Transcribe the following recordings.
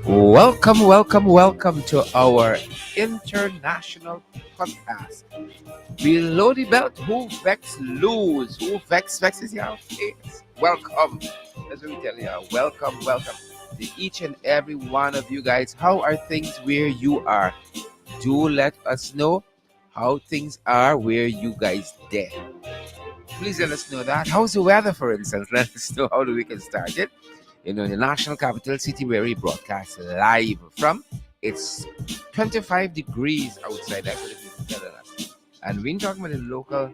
Welcome to our international podcast. Below the belt, who vex lose? Who vex is your face. Welcome. That's what we tell you. Welcome to each and every one of you guys. How are things where you are? Do let us know how things are where you guys there. Please let us know that. How's the weather, for instance? Let us know how the weekend started. The national capital city where we broadcast live from. It's 25 degrees outside. That's what people telling us. And we're talking about the local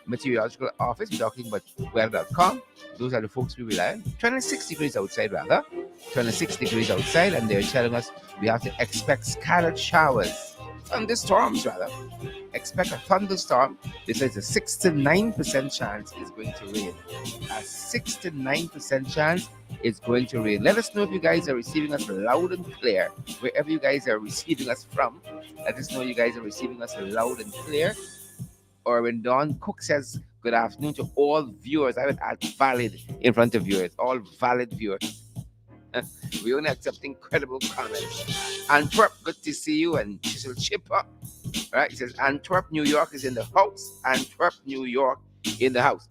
meteorological office. We're talking about weather.com. Those are the folks we rely on. 26 degrees outside, rather. 26 degrees outside, and they're telling us we have to expect scattered showers, thunderstorms, rather. Expect a thunderstorm. They say it's a 6 to 9% chance it's going to rain. A 6 to 9% chance it's going to rain. Let us know if you guys are receiving us loud and clear. Wherever you guys are receiving us from, let us know you guys are receiving us loud and clear. Or when Don Cook says good afternoon to all viewers, I would add valid in front of viewers, all valid viewers. We only accept incredible comments. Antwerp, good to see you. And Chisel Chipper, right? It says Antwerp, New York is in the house. Antwerp, New York in the house.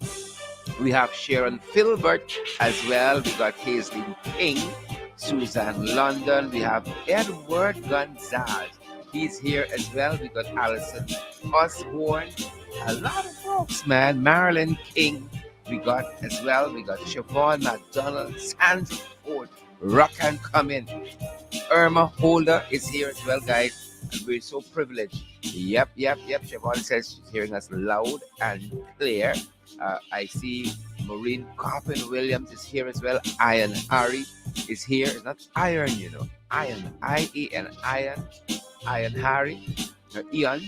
We have Sharon Filbert as well. We got Hazley King, Susan London. We have Edward Gonzalez. He's here as well. We got Allison Osborne. A lot of folks, man. Marilyn King. We got as well. We got Siobhan McDonald, Sandra Ford, Rock and Coming. Irma Holder is here as well, guys. And we're so privileged. Yep. Siobhan says she's hearing us loud and clear. I see Maureen Coppin Williams is here as well. Iron Harry is here. It's not iron, Iron. I-E-N. Iron Harry. Ian.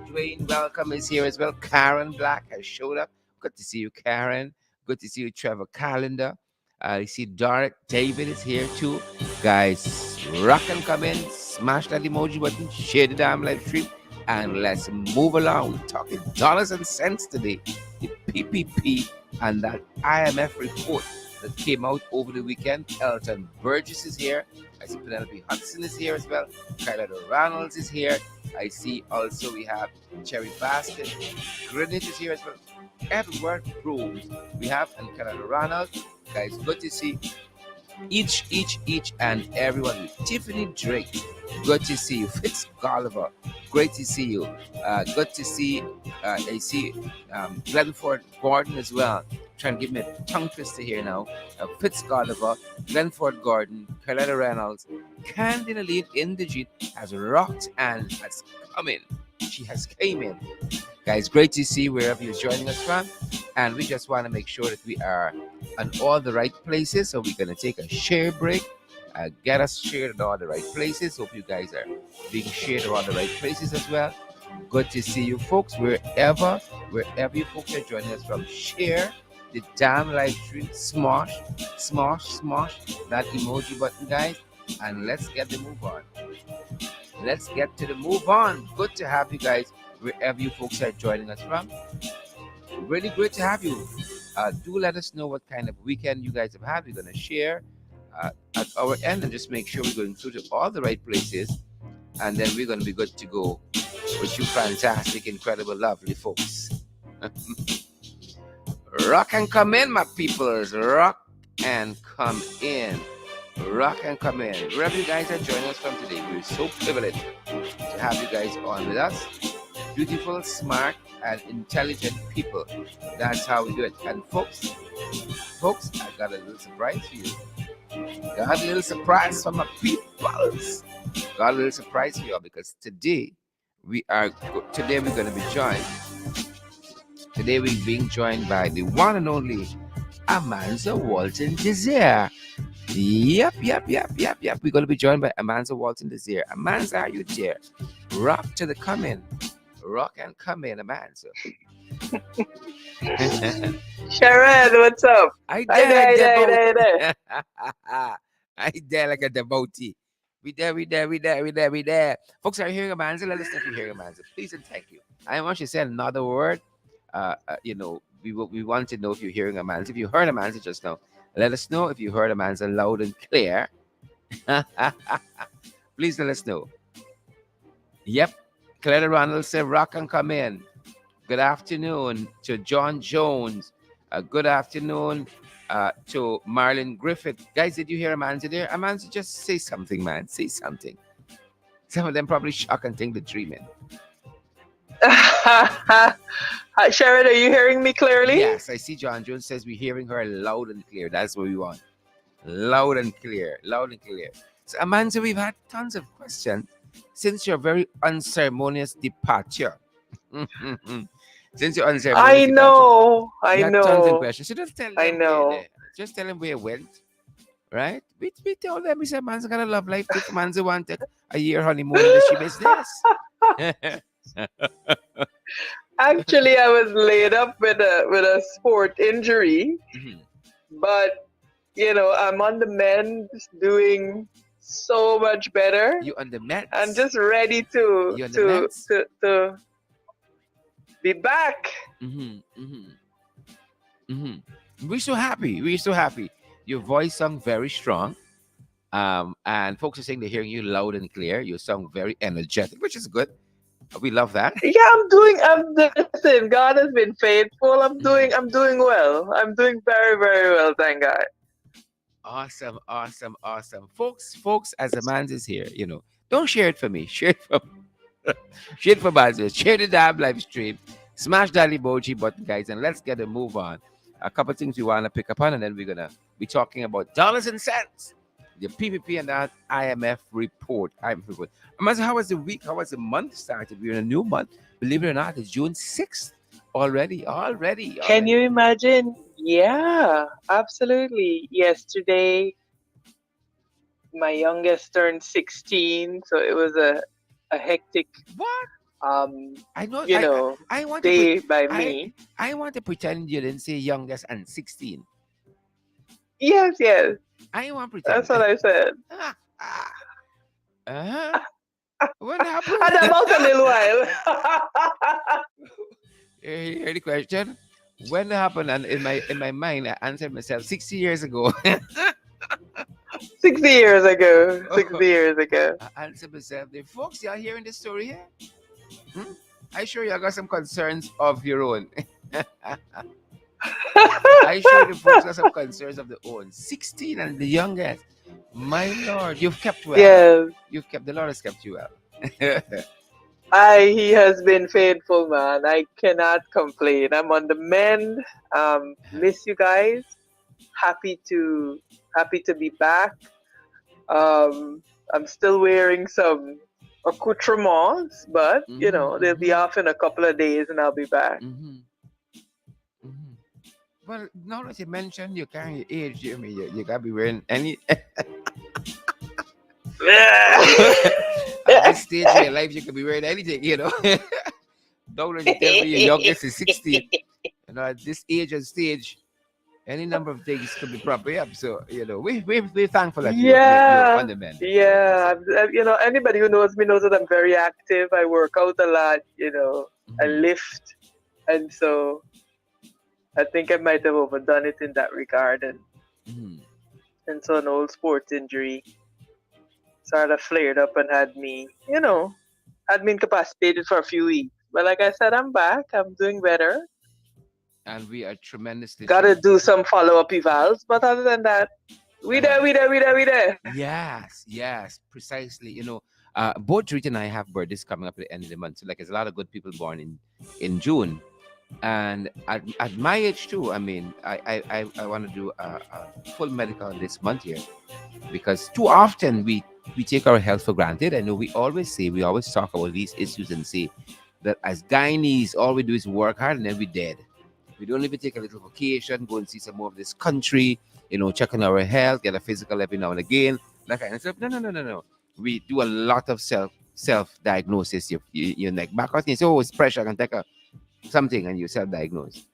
Dwayne Welcome is here as well. Karen Black has showed up. Good to see you, Karen. Good to see you, Trevor Calendar. I see Derek David is here too. Guys, rock and come in. Smash that emoji button. Share the damn live stream. And let's move along. We're talking dollars and cents today. The PPP and that IMF report that came out over the weekend. Elton Burgess is here. I see Penelope Hudson is here as well. Kyla Ronalds is here. I see also we have Cherry Basket. Greenwich is here as well. Edward Rose we have, and Kyla Ronalds. Guys, good to see each and everyone. Tiffany Drake, good to see you. Fitz Gulliver, great to see you. Good to see. I see Glenford Gordon as well. Trying to give me a tongue twister here now. Fitz Gulliver, Glenford Gordon, Coletta Reynolds, Candy Lillian Indigit has rocked and has come in. She has came in. Guys, great to see wherever you're joining us from. And we just want to make sure that we are on all the right places. So we're going to take a share break. Get us shared in all the right places. Hope you guys are being shared in all the right places as well. Good to see you folks wherever you folks are joining us from. Share the damn live stream. Smash that emoji button, guys. And let's get the move on. Let's get to the move on. Good to have you guys wherever you folks are joining us from. Really great to have you. Do let us know what kind of weekend you guys have had. We're going to share at our end and just make sure we're going through to all the right places. And then we're going to be good to go with you fantastic, incredible, lovely folks. Rock and come in, my peoples. Rock and come in. Rock and come in. Wherever you guys are joining us from today, we're so privileged to have you guys on with us. Beautiful, smart, and intelligent people. That's how we do it. And folks, I got a little surprise for you. Got a little surprise for my peoples. Got a little surprise for you because today we're going to be joined. Today we're being joined by the one and only Amanda Walton Desire. Yep. We're going to be joined by Amanda Walton Desire. Amanda, are you there? Rock to the coming. Rock and come in, Amanda. Sharon, what's up? I there. I there like a devotee. We there. Folks, are you hearing Amanda? Let us know if you're hearing Amanda. Please and thank you. I want you to say another word. We want to know if you're hearing Amanda. If you heard Amanda just now, let us know if you heard Amanda loud and clear. Please let us know. Yep. Clara Ronald said, Rock and come in. Good afternoon to John Jones. Good afternoon to Marlon Griffith. Guys, did you hear Amanza there? Amanza, just say something, man. Say something. Some of them probably shock and think they're dreaming. Hi, Sharon, are you hearing me clearly? Yes, I see John Jones says we're hearing her loud and clear. That's what we want. Loud and clear. Loud and clear. So, Amanza, we've had tons of questions since your very unceremonious departure. Since your unceremonious I departure, know, we I had tons of know, questions. So just tell I them where know. they, just tell them where it went, right? We tell them we said man's got a love life too. Man's wanted a year honeymoon in the she business. Actually, I was laid up with a sport injury, Mhm. but I'm on the mend, doing so much better, You on the and Mets? just ready to You on the to Mets? to to be back. Mm-hmm. Mm-hmm. Mm-hmm. We're so happy. We're so happy. Your voice sounds very strong. And folks are saying they're hearing you loud and clear. You sound very energetic, which is good. We love that. Yeah, I'm doing. Listen, God has been faithful. Mhm. I'm doing well. I'm doing very, very well. Thank God. Awesome, awesome, awesome. Folks, as a man is here, don't share it for me. Share it for share it for Bazos. Share the damn live stream. Smash that emoji button, guys, and let's get a move on. A couple things we want to pick up on, and then we're gonna be talking about dollars and cents. The PPP and that IMF report. IMF report. Imagine how was the week? How was the month started? We're in a new month. Believe it or not, it's June 6th already. Already, Can already. you imagine? Yeah, absolutely. Yesterday, my youngest turned 16, so it was a hectic, What? um, I know. you I know, I want to put. day by I me. I want to pretend you didn't say youngest and 16. Yes, yes, I want to that's pretend. what I said. uh-huh. What happened? And about a little while. Hear the question. When happened? And in my mind, I answered myself 60 years ago. 60 years ago. 60 years ago. I answered myself. The folks, y'all hearing this story here? Hmm? I sure you got some concerns of your own. I sure the folks got some concerns of their own. 16 and the youngest. My Lord, you've kept well. Yes. The Lord has kept you well. He has been faithful, man. I cannot complain. I'm on the mend. Miss you guys. Happy to happy to be back. Um, I'm still wearing some accoutrements, but they'll be Mm-hmm, off in a couple of days, and I'll be back. mm-hmm, mm-hmm. Well, now that you mentioned you carry your age, Jimmy, you gotta be wearing any. At this stage of your life, you could be wearing anything. Don't let you tell me your youngest is 16. At this age and stage, any number of things could be propped up. So, we're thankful that you're Yeah, on the mend. You're on the yeah. mend. Anybody who knows me knows that I'm very active. I work out a lot. I Mm-hmm. lift, and so I think I might have overdone it in that regard, Mm-hmm. and so an old sports injury sort of flared up and had me incapacitated for a few weeks. But like I said, I'm back. I'm doing better. And we are tremendously Gotta thankful. do some follow up evals, but other than that, we Uh-huh. there, we there, we there, we there. Yes, yes, precisely. Both Rita and I have birthdays coming up at the end of the month. So, like, there's a lot of good people born in June, and at my age too. I mean, I want to do a full medical this month here because too often we take our health for granted. I know we always talk about these issues and say that as gynaes, all we do is work hard and then we're dead. We don't even take a little vacation, go and see some more of this country, check on our health, get a physical every now and again, that kind of stuff. No, no, no, no, no. We do a lot of self diagnosis. Your neck back out, you say, oh, it's pressure, I can take something, and you self diagnose.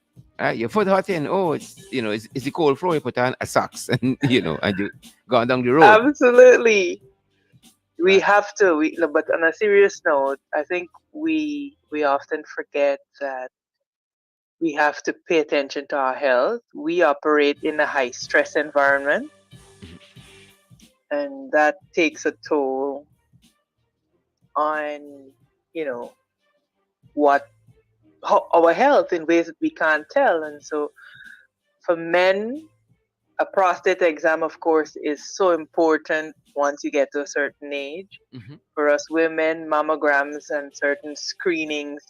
Your foot hot in, oh, it's the cold floor, you put on a socks, and and you go on down the road. Absolutely, we Right. have to. No, but on a serious note, I think we often forget that we have to pay attention to our health. We operate in a high stress environment, and that takes a toll on, you know, what our health in ways that we can't tell. And so for men, a prostate exam, of course, is so important once you get to a certain age. Hmm. For us women, mammograms and certain screenings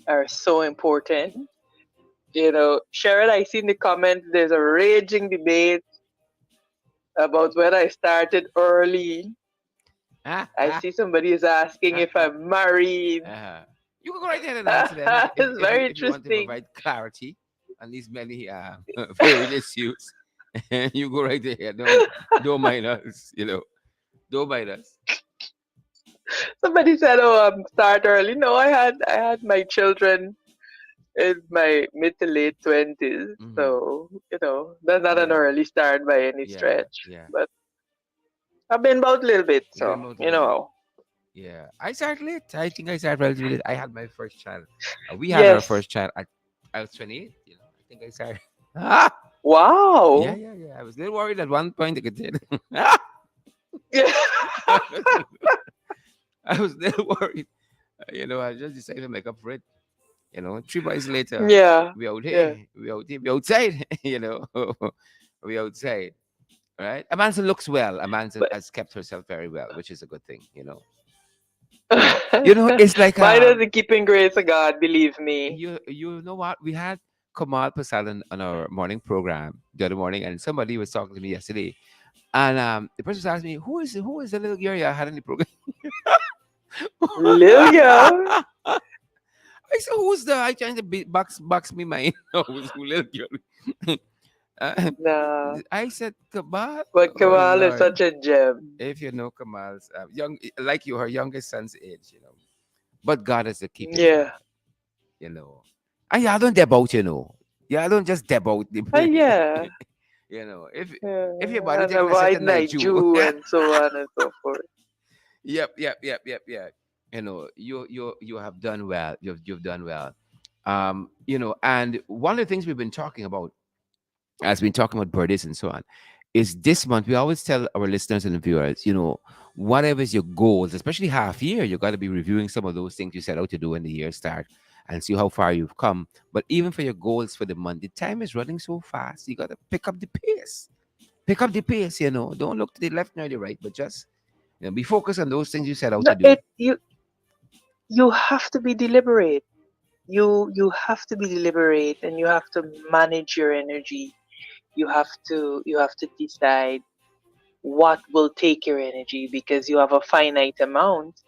are so important. You know, Cheryl, I see in the comments there's a raging debate about whether I started early. Ah, I ah, see somebody is asking ah, if ah. I'm married. You can go right ahead and answer them It's very if you want to interesting. provide clarity on these many varied issues. You go right ahead. Don't mind us. Don't mind us. Somebody said, "Oh, start early." No, I had my children in my mid to late 20s, Hmm. so that's not an Yeah, early start by any yeah, stretch. yeah. But I've been about a little bit, You've been so about a you little bit. know. Yeah, I started late. I think I started relatively late. I had my first child. We had our Yes. first child at I was 28. I think I started. Ah, yeah, Wow. yeah, yeah. I was a little worried at one point. I could say, Yeah. I was a little worried. I just decided to make up for it. 3 months later, Yeah. we out Yeah. here, we out here, we outside. We outside. Right? Amanda looks well. Amanda But has kept herself very well, which is a good thing. It's like mine is the keeping grace of God, believe me. you know what? We had Kamal Pasalan on our morning program the other morning, and somebody was talking to me yesterday, and the person was asking me, "Who is the little girl you had in the program?" Little girl. I said, "Who's the?" I trying to box me mind. Who little girl? Uh, Nah. I said, "Kamal, But oh Kamal is Lord." such a gem. If you know Kamal's young, like you, her youngest son's age. But God is keeping him. Yeah. you know. And yeah, I don't deb out. Yeah, I don't just deb out. Yeah. If your body And taking a avoid certain night, night you. Jew and so on and so forth. Yep. You have done well. You've done well. And one of the things we've been talking about, as we've been talking about birthdays and so on, is this month we always tell our listeners and viewers, whatever is your goals, especially half year, you got to be reviewing some of those things you set out to do in the year start and see how far you've come. But even for your goals for the month, the time is running so fast. You got to pick up the pace. Pick up the pace. Don't look to the left nor the right, but just be focused on those things you set out No, to do. you have to be deliberate. You have to be deliberate, and you have to manage your energy. You have to decide what will take your energy, because you have a finite amount,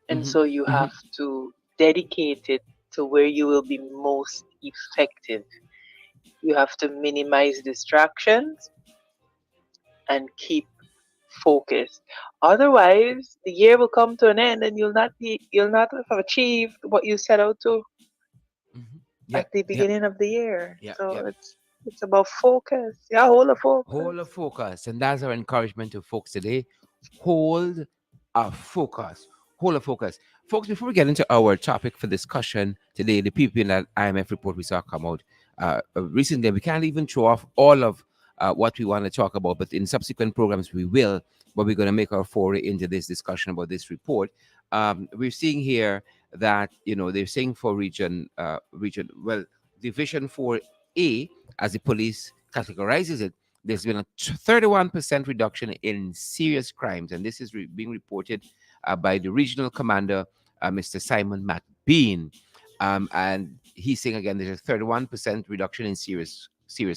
and Hmm. so you Hmm. have to dedicate it to where you will be most effective. You have to minimize distractions and keep focused. Otherwise, the year will come to an end, and you'll not have achieved what you set out to Hmm. at Yep, the yep, beginning of the year. yep, So yep. it's about focus. Yeah, hold a Hold a focus. focus. And that's our encouragement to folks today. Hold a focus. Hold a focus. Folks, before we get into our topic for discussion today, the people in that IMF report we saw come out recently, we can't even throw off all of what we want to talk about, but in subsequent programs we will. But we're going to make our foray into this discussion about this report. We're seeing here that they're saying for well, division 4A, as the police categorizes it, there's been a 31% reduction in serious crimes, and this is being reported by the regional commander, Mr. Simon McBean. And he's saying again, there's a 31% reduction in serious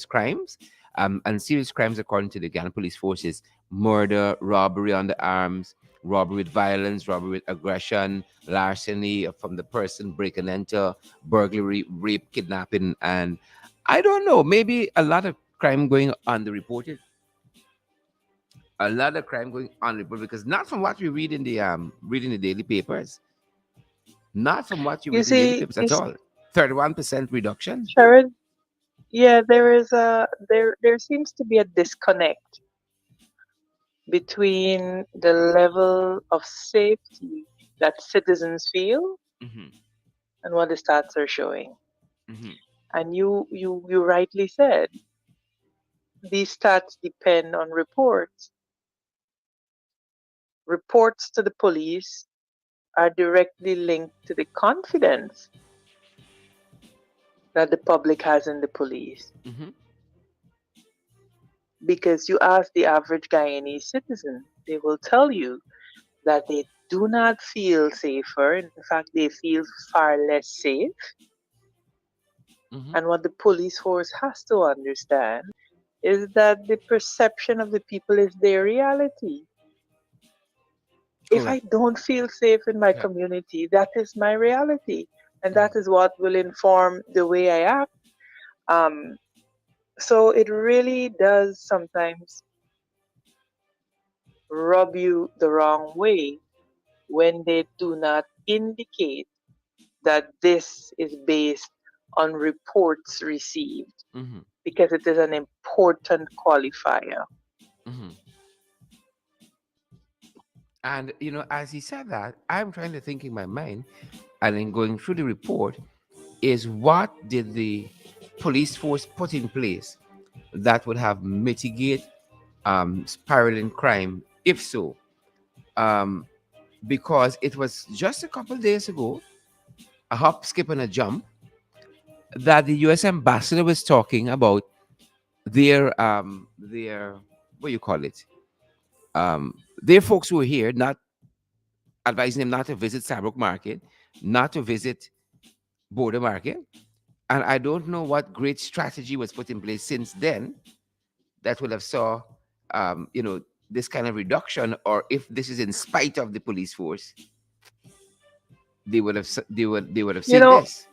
crimes. And serious crimes, according to the Ghana Police Forces, murder, robbery on the arms, robbery with violence, robbery with aggression, larceny from the person, break and enter, burglary, rape, kidnapping, and I don't know, maybe a lot of crime going on reported, because not from what we read in the daily papers, not from what you You read in the daily see, papers at all. 31% reduction. Sharon. Yeah, there seems to be a disconnect between the level of safety that citizens feel Hmm. and what the stats are showing. Hmm. And you rightly said these stats depend on reports. reports to the police are directly linked to the confidence that the public has in the police. Mm-hmm. Because you ask the average Guyanese citizen, they will tell you that they do not feel safer. In fact, they feel far less safe. Mm-hmm. And what the police force has to understand is that the perception of the people is their reality. If I Correct. don't feel safe in my Yeah. community, that is my reality. And that Mm-hmm. is what will inform the way I act. Um, so it really does sometimes rub you the wrong way when they do not indicate that this is based on reports received Mm-hmm. because it is an important qualifier. Mm-hmm. And as he said that, I'm trying to think in my mind, and then going through the report, is what did the police force put in place that would have mitigate spiraling crime, if so? Um, because it was just a couple days ago, a hop, skip, and a jump, that the U.S. ambassador was talking about their what you call it, their folks who were here, not advising them not to visit Saybrook Market, not to visit Border Market. And I don't know what great strategy was put in place since then that would have saw, um, you know, this kind of reduction, or if this is in spite of the police force, they would have You seen know, this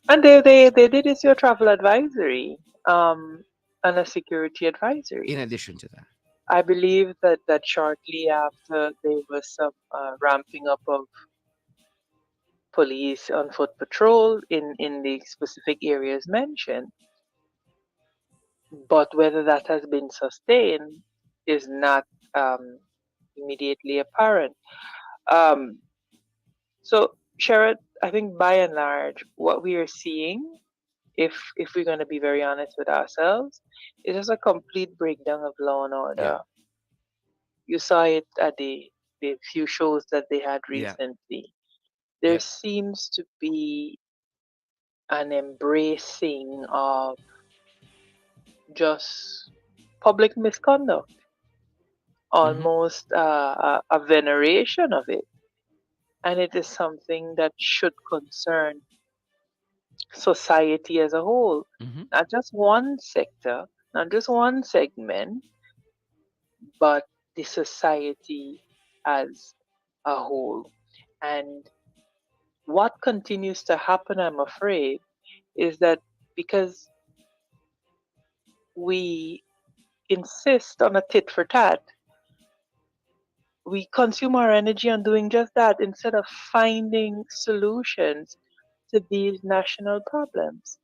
and they did issue a travel advisory and a security advisory. in addition to that. I believe that shortly after there was some ramping up of police on foot patrol in the specific areas mentioned, but whether that has been sustained is not um, immediately apparent. Um, so, Sherrod, I think by and large, what we are seeing, if we're going to be very honest with ourselves, is just a complete breakdown of law and Yeah, order. You saw it at the few shows that they had yeah, recently. There yeah. seems to be an embracing of just public misconduct, Hmm. almost a veneration of it. And it is something that should concern society as a whole, Hmm. not just one sector, not just one segment, but the society as a whole. And what continues to happen, I'm afraid, is that because we insist on a tit for tat, we consume our energy on doing just that instead of finding solutions to these national problems.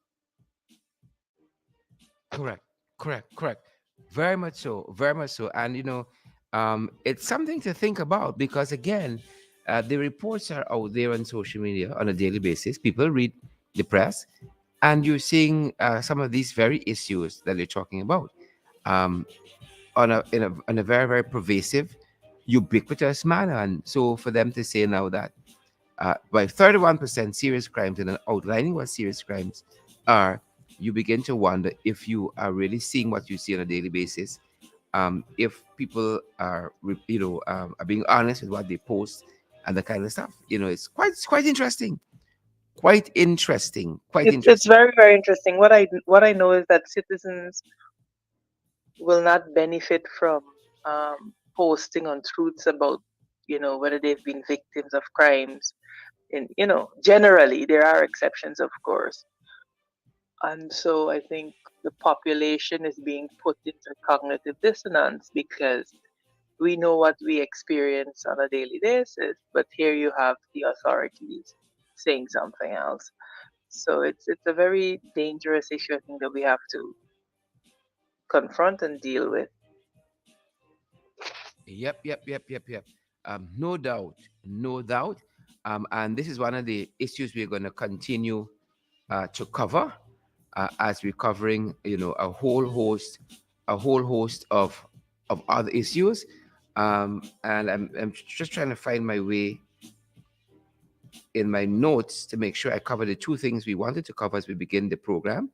Correct, correct. Very much so, very much so. And it's something to think about because again, the reports are out there on social media on a daily basis. People read the press, and you're seeing some of these very issues that they're talking about um, on a very very pervasive, ubiquitous manner. And so for them to say now that by 31% serious crimes and then outlining what serious crimes are, you begin to wonder if you are really seeing what you see on a daily basis. If people are being honest with what they post and the kind of stuff, it's quite interesting, quite interesting, quite It's interesting. very very interesting. What I know is that citizens will not benefit from posting on truths about whether they've been victims of crimes. And generally there are exceptions, of course. And so I think the population is being put into cognitive dissonance because we know what we experience on a daily basis, but here you have the authorities saying something else. So it's a very dangerous issue, I think, that we have to confront and deal with. Yep. No doubt, no doubt. And this is one of the issues we're going to continue to cover as we're covering, a whole host of other issues. And I'm just trying to find my way in my notes to make sure I cover the two things we wanted to cover as we begin the program.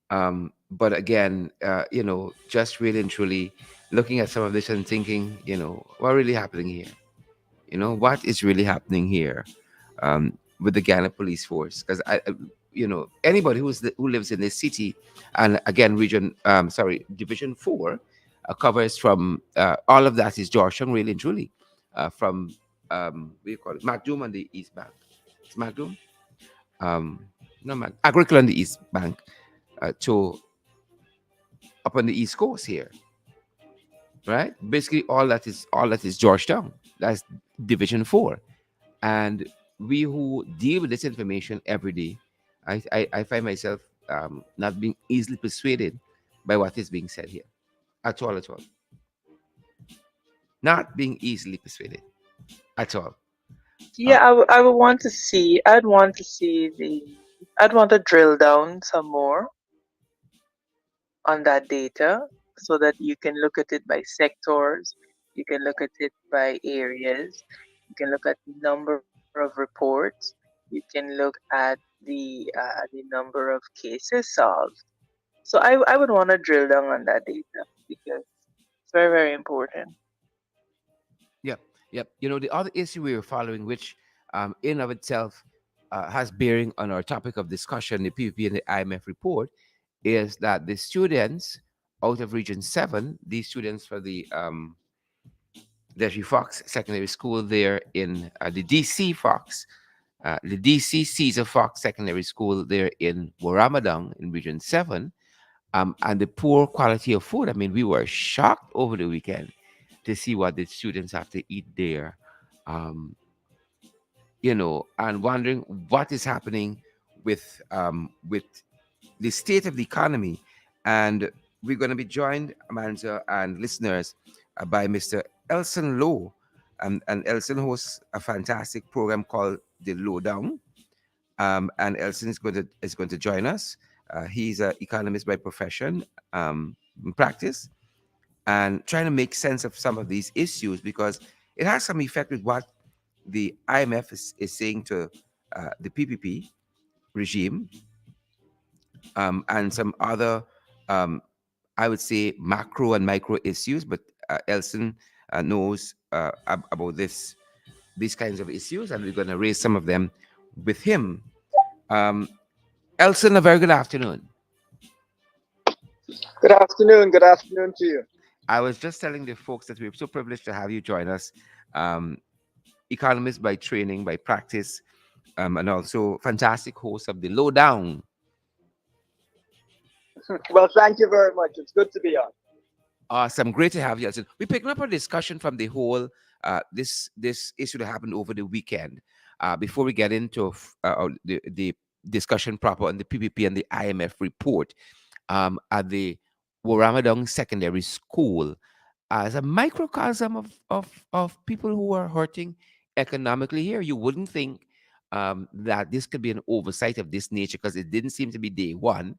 But again, just really and truly looking at some of this and thinking, what really happening here? What is really happening here with the Ghana police force? Because anybody who lives in this city, and again, Division 4 covers from all of that is Georgetown, really and truly, from what do you call it, Macdoom on the East Bank. It's Macdoom, um, no, Agriculture on the East Bank, to up on the East Coast here, right? Basically, all that is Georgetown. That's Division 4. And we who deal with this information every day, I find myself not being easily persuaded by what is being said here at all, not being easily persuaded at all. Yeah, uh, I would want to see. I'd want to see the. I'd want to drill down some more on that data so that you can look at it by sectors, you can look at it by areas, you can look at the number of reports, you can look at the number of cases solved. So I would want to drill down on that data because it's very very important. yep, yep. The other issue we were following, which in of itself has bearing on our topic of discussion, the PVP and the IMF report, is that the students out of Region 7, these students for the Desiree Fox Secondary School there in the DC Caesar Fox Secondary School there in Waramadang in Region 7, and the poor quality of food. I mean, we were shocked over the weekend to see what the students have to eat there, um, and wondering what is happening with the state of the economy. And we're going to be joined, Amanda and listeners, by Mr. Elson Lowe. And Elson hosts a fantastic program called The Lowdown. And Elson is going to join us. He's an economist by profession, in practice, and trying to make sense of some of these issues because it has some effect with what the IMF is saying to the PPP regime, and some other, um, I would say, macro and micro issues. But Elson knows about these kinds of issues, and we're going to raise some of them with him. Um, Elson, a very good afternoon. Good afternoon. Good afternoon to you. I was just telling the folks that we're so privileged to have you join us. Um, Economist by training, by practice, and also fantastic host of the Lowdown. Well, thank you very much. It's good to be on. Awesome, great to have you. Elson. We're picking up a discussion from the whole this issue that happened over the weekend. Before we get into the discussion proper on the PPP and the IMF report, at the Waramadong Secondary School, as a microcosm of people who are hurting economically here. You wouldn't think that this could be an oversight of this nature because it didn't seem to be day one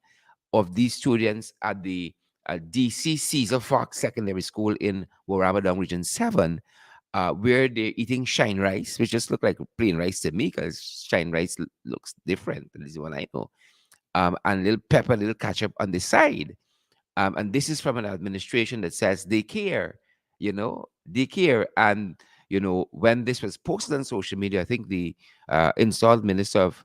of these students at the DC Caesar Fox Secondary School in Waramadong Region 7, where they're eating shine rice, which just look like plain rice to me because shine rice looks different. At least one I know. And little pepper, little ketchup on the side. And this is from an administration that says they care, they care. And, when this was posted on social media, I think the installed Minister of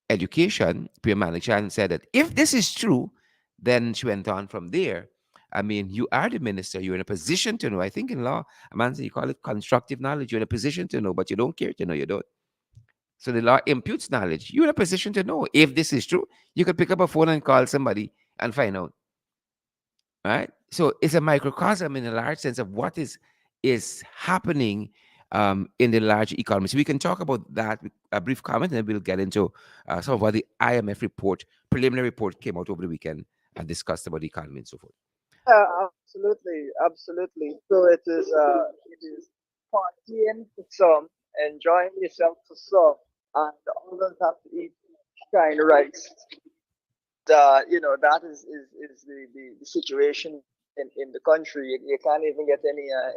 Education, Priya Malichan, said that if this is true, then she went on from there. I mean, you are the minister. You're in a position to know. I think in law, Amanda, you call it constructive knowledge. You're in a position to know, but you don't care to know. You don't. So the law imputes knowledge. You're in a position to know if this is true. You could pick up a phone and call somebody and find out. Right? So it's a microcosm in a large sense of what is happening in the large economy. So we can talk about that with a brief comment, and then we'll get into some of what the IMF report, preliminary report, came out over the weekend and discussed about the economy and so forth. Yeah, absolutely, absolutely. So it is partying for some, enjoying yourself for some, and others have to eat shine rice. That is the situation. in the country. You can't even get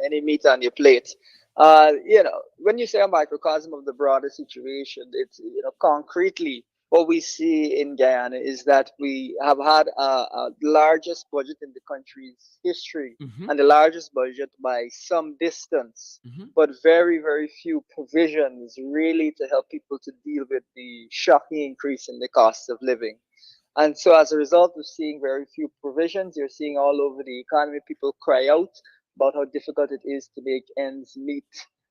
any meat on your plate. When you say a microcosm of the broader situation, it's concretely what we see in Guyana is that we have had a largest budget in the country's history Mm-hmm. and the largest budget by some distance, Mm-hmm. but very, very few provisions really to help people to deal with the shocking increase in the cost of living. And so, as a result of seeing very few provisions, you're seeing all over the economy people cry out about how difficult it is to make ends meet.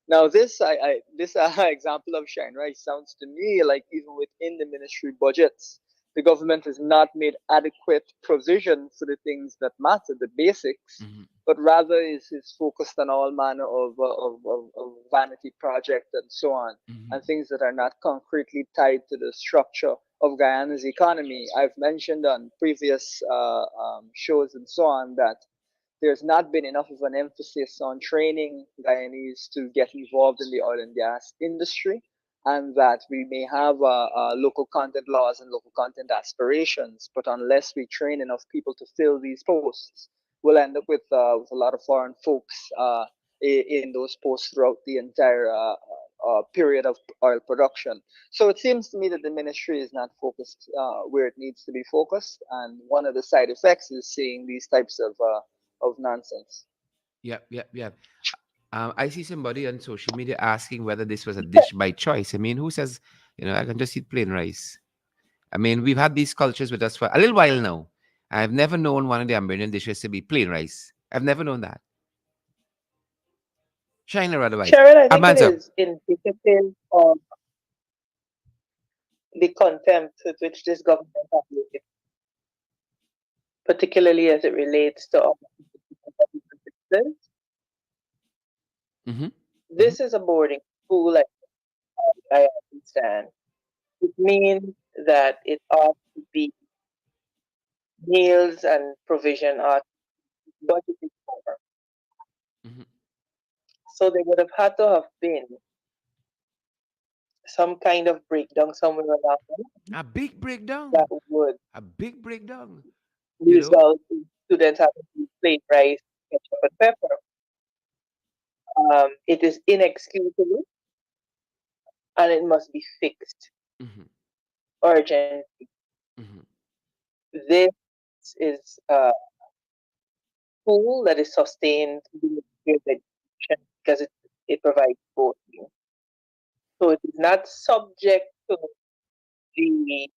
Now, this example of Shine Rice sounds to me like even within the ministry budgets, the government has not made adequate provision for the things that matter, the basics, Mm-hmm. but rather is focused on all manner of vanity projects and so on, Mm-hmm. and things that are not concretely tied to the structure of Guyana's economy. I've mentioned on previous shows and so on that there's not been enough of an emphasis on training Guyanese to get involved in the oil and gas industry, and that we may have local content laws and local content aspirations, but unless we train enough people to fill these posts, we'll end up with a lot of foreign folks in those posts throughout the entire period of oil production. So it seems to me that the ministry is not focused where it needs to be focused, and one of the side effects is seeing these types of nonsense. Yep, yep, yep. I see somebody on social media asking whether this was a dish by choice. I mean, who says, I can just eat plain rice? I mean, we've had these cultures with us for a little while now. I've never known one of the Amberian dishes to be plain rice. I've never known that. Shine or otherwise. Sharon, I think it Amanzo. is indicative of the contempt with which this government operates, particularly as it relates to all businesses. Mm-hmm. Mm-hmm. This is a boarding school, like I understand. It means that it ought to be meals and provision are budgeted for. Mm-hmm. So there would have had to have been some kind of breakdown somewhere along the line A big breakdown. that would A big breakdown. You know? result in students having to plain rice, ketchup, and pepper. It is inexcusable and it must be fixed Mm-hmm. urgently. Mm-hmm. This is a school that is sustained with education because it provides both. So it is not subject to the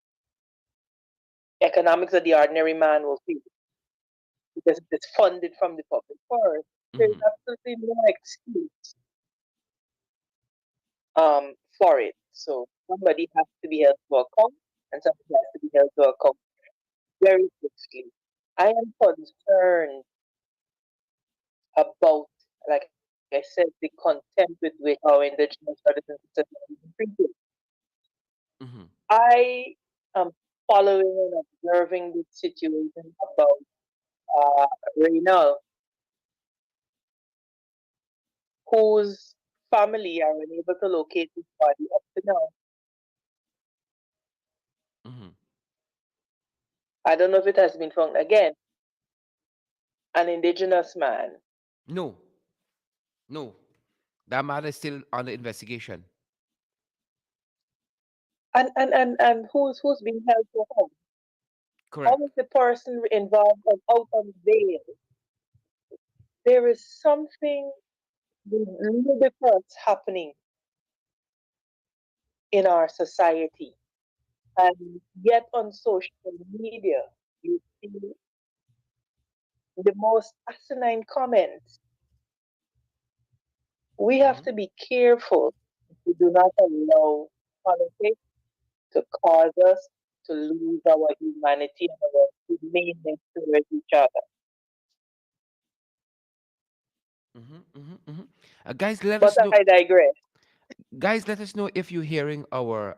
economics that the ordinary man will feel because it is funded from the public purse. There is Mm-hmm. absolutely no excuse for it. So somebody has to be held to account and somebody has to be held to account very swiftly. I am concerned about, like I said, the contempt with which our indigenous brothers and sisters are being treated. Mm-hmm. I am following and observing this situation about Reynal, whose family are unable to locate his body up to now. Mm-hmm. I don't know if it has been found again. An indigenous man. No, no. That matter is still under investigation. And who's being held to account? How Correct. is the person involved and out on bail? There is something ludicrous happening in our society. And yet on social media, you see the most asinine comments. We have Mm-hmm. to be careful. We do not allow politics to cause us to lose our humanity and our humanness towards each other. Mm-hmm. Mm-hmm. Mm-hmm. Guys, let But us know. I digress. Guys, let us know if you're hearing our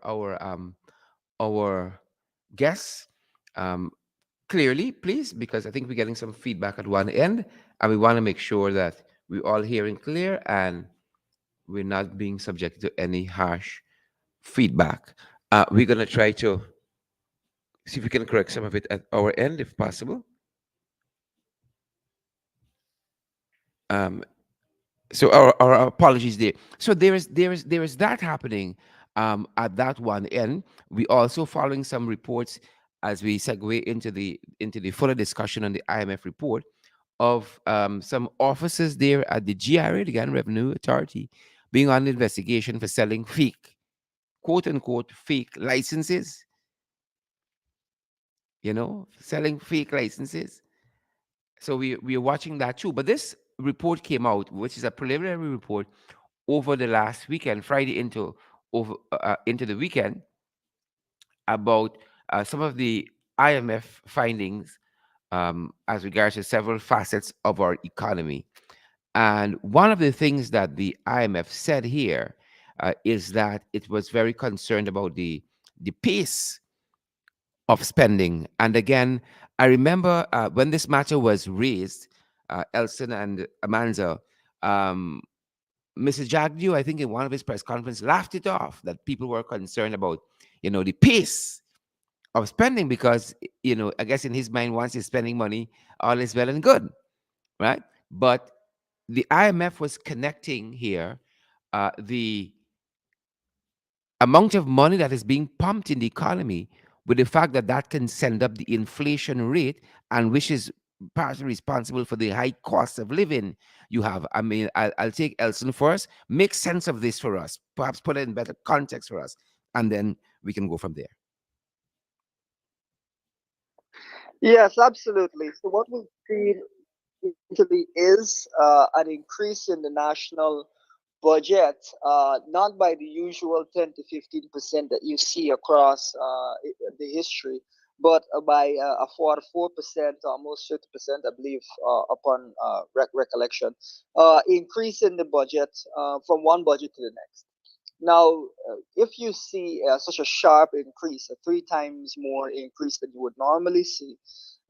guests clearly, please, because I think we're getting some feedback at one end, and we want to make sure that we're all hearing clear and we're not being subjected to any harsh feedback. We're gonna try to see if we can correct some of it at our end, if possible. Um, so our apologies there. So there is that happening at that one end. We also following some reports as we segue into the fuller discussion on the IMF report of some officers there at the GRA, the Ghana Revenue Authority, being under investigation for selling fake, quote unquote, fake licenses. Selling fake licenses. So we are watching that too. But this report came out, which is a preliminary report over the last weekend, Friday into the weekend, about some of the IMF findings as regards to several facets of our economy. And one of the things that the IMF said here is that it was very concerned about the pace of spending. And again, I remember when this matter was raised, Elson and Amanza, um, Mr. Jagdew, I think in one of his press conferences, laughed it off that people were concerned about, the pace of spending because, I guess in his mind, once he's spending money, all is well and good, right? But the IMF was connecting here the amount of money that is being pumped in the economy with the fact that that can send up the inflation rate and which is partly responsible for the high cost of living you have. I mean, I'll take Elson first. Make sense of this for us. Perhaps put it in better context for us, and then we can go from there. Yes, absolutely. So what we've seen Italy is an increase in the national budget, not by the usual 10 to 15% that you see across the history, but by a 4%, almost 50%, I believe, upon recollection, increase in the budget from one budget to the next. Now, if you see such a sharp increase, a three times more increase than you would normally see,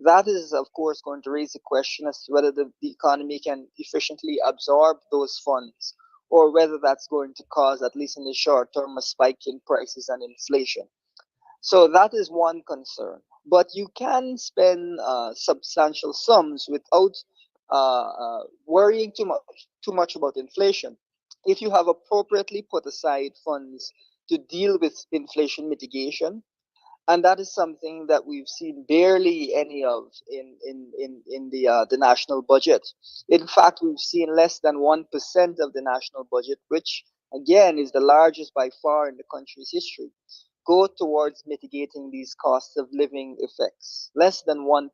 that is, of course, going to raise the question as to whether the economy can efficiently absorb those funds, or whether that's going to cause, at least in the short term, a spike in prices and inflation. So that is one concern. But you can spend substantial sums without worrying too much about inflation. If you have appropriately put aside funds to deal with inflation mitigation, and that is something that we've seen barely any of in the national budget. In fact, we've seen less than 1% of the national budget, which again is the largest by far in the country's history, go towards mitigating these cost of living effects. Less than 1%.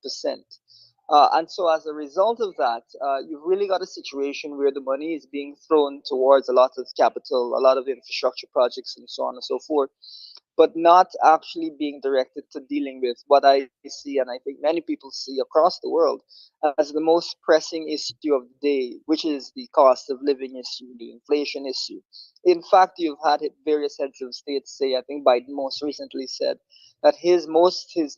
And so, as a result of that, you've really got a situation where the money is being thrown towards a lot of capital, a lot of infrastructure projects, and so on and so forth, but not actually being directed to dealing with what I see, and I think many people see across the world, as the most pressing issue of the day, which is the cost of living issue, the inflation issue. In fact, you've had various heads of state say, I think Biden most recently said, that his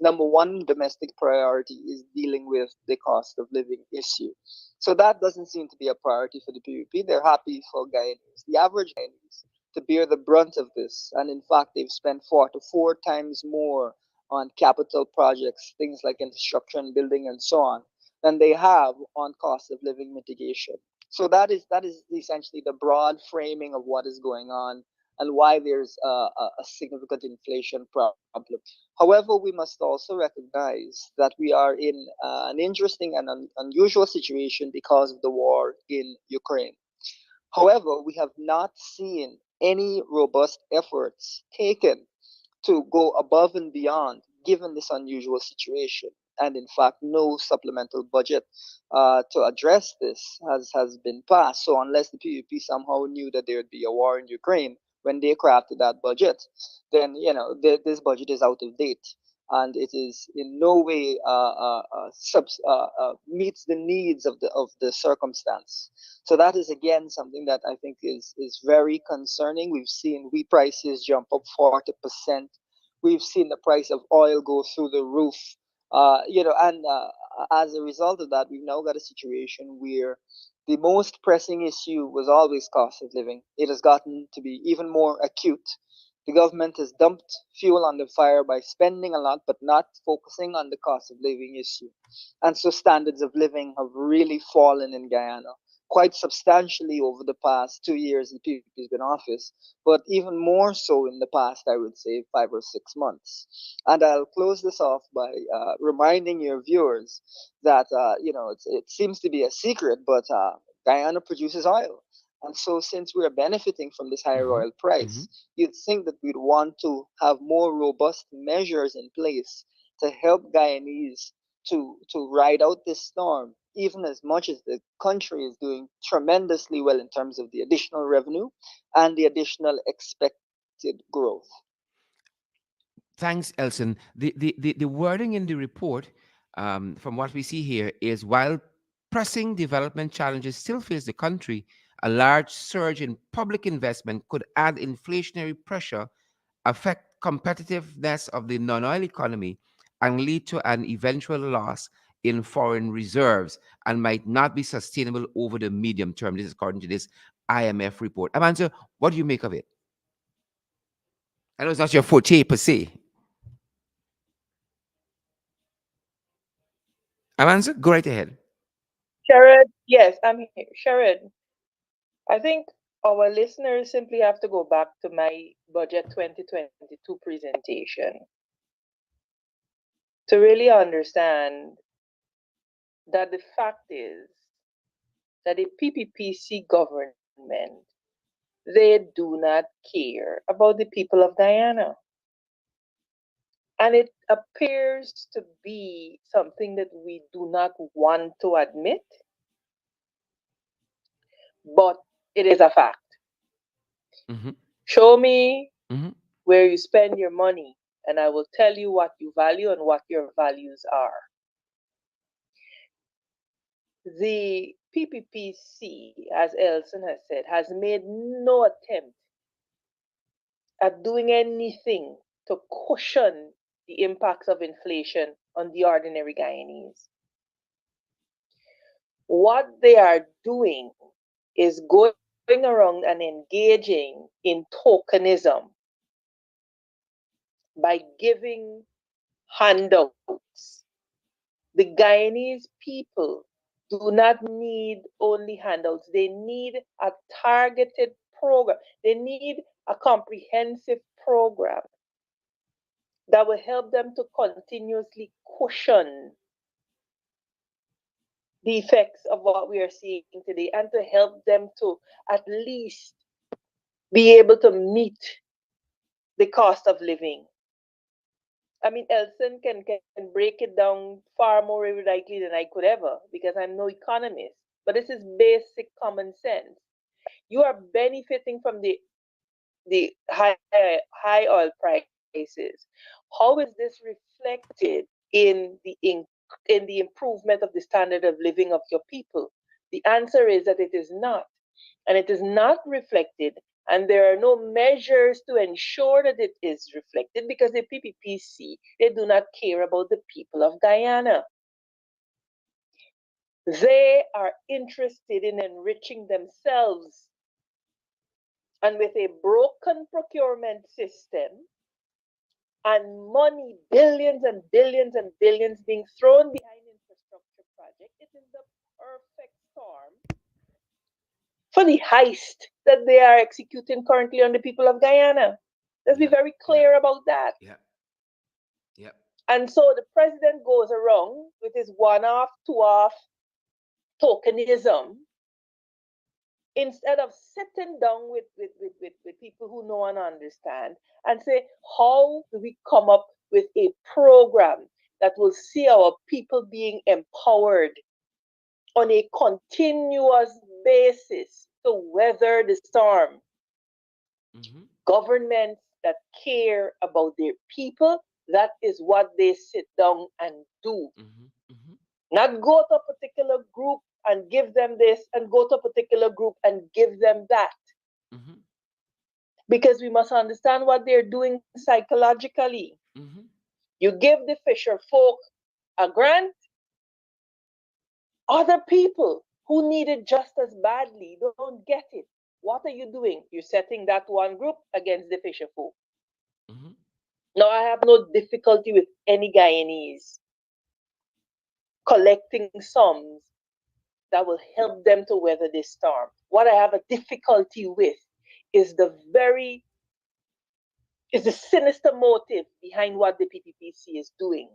number one domestic priority is dealing with the cost of living issue. So that doesn't seem to be a priority for the PUP. They're happy for Guyanese, the average Guyanese, to bear the brunt of this. And in fact, they've spent 4 to 4 times more on capital projects, things like infrastructure and building and so on, than they have on cost of living mitigation. So that is essentially the broad framing of what is going on and why there's a significant inflation problem. However, we must also recognize that we are in an interesting and unusual situation because of the war in Ukraine. However, we have not seen any robust efforts taken to go above and beyond given this unusual situation. And in fact, no supplemental budget to address this has been passed. So unless the PUP somehow knew that there would be a war in Ukraine when they crafted that budget, then this budget is out of date, and it is in no way meets the needs of the circumstance. So that is again something that I think is very concerning. We've seen wheat prices jump up 40%. We've seen the price of oil go through the roof. And as a result of that, we've now got a situation where the most pressing issue was always cost of living. It has gotten to be even more acute. The government has dumped fuel on the fire by spending a lot but not focusing on the cost of living issue. And so standards of living have really fallen in Guyana quite substantially over the past 2 years that PPP's been in office, but even more so in the past, I would say, 5 or 6 months. And I'll close this off by reminding your viewers that, it seems to be a secret, but Guyana produces oil. And so, since we're benefiting from this higher Mm-hmm. oil Mm-hmm. price, you'd think that we'd want to have more robust measures in place to help Guyanese to ride out this storm, even as much as the country is doing tremendously well in terms of the additional revenue and the additional expected growth. Thanks, Elson. The wording in the report, from what we see here, is while pressing development challenges still face the country, a large surge in public investment could add inflationary pressure, affect competitiveness of the non oil economy, and lead to an eventual loss in foreign reserves and might not be sustainable over the medium term. This is according to this IMF report. Amanda, what do you make of it? I know it's not your forte per se. Amanda, go right ahead. Sharon, yes, I'm here. Sharon, I think our listeners simply have to go back to my Budget 2022 presentation to really understand that the fact is that the PPPC government, they do not care about the people of Guyana. And it appears to be something that we do not want to admit, but it is a fact. Mm-hmm. Show me Mm-hmm. where you spend your money, and I will tell you what you value and what your values are. The PPPC, as Elson has said, has made no attempt at doing anything to cushion the impacts of inflation on the ordinary Guyanese. What they are doing is going around and engaging in tokenism by giving handouts. The Guyanese people do not need only handouts, they need a targeted program, they need a comprehensive program that will help them to continuously cushion the effects of what we are seeing today and to help them to at least be able to meet the cost of living. I mean, Elson can break it down far more eruditely than I could ever because I'm no economist. But this is basic common sense. You are benefiting from the high oil prices. How is this reflected in the improvement of the standard of living of your people? The answer is that it is not, and it is not reflected, and there are no measures to ensure that it is reflected because the PPPC, they do not care about the people of Guyana. They are interested in enriching themselves, and with a broken procurement system and money, billions and billions and billions being thrown behind infrastructure projects, it is the perfect storm for the heist that they are executing currently on the people of Guyana. Let's be Yep. very Yep. clear about that. Yep. Yep. And so the president goes around with his one off, two off tokenism instead of sitting down with people who know and understand and say, how do we come up with a program that will see our people being empowered on a continuous basis to weather the storm? Mm-hmm. Governments that care about their people, that is what they sit down and do. Mm-hmm. Mm-hmm. Not go to a particular group and give them this and go to a particular group and give them that. Mm-hmm. Because we must understand what they're doing psychologically. Mm-hmm. You give the fisher folk a grant, other people who need it just as badly don't get it. What are you doing? You're setting that one group against the fisher folk. Mm-hmm. Now, I have no difficulty with any Guyanese collecting sums that will help them to weather this storm. What I have a difficulty with is the sinister motive behind what the PPPC is doing.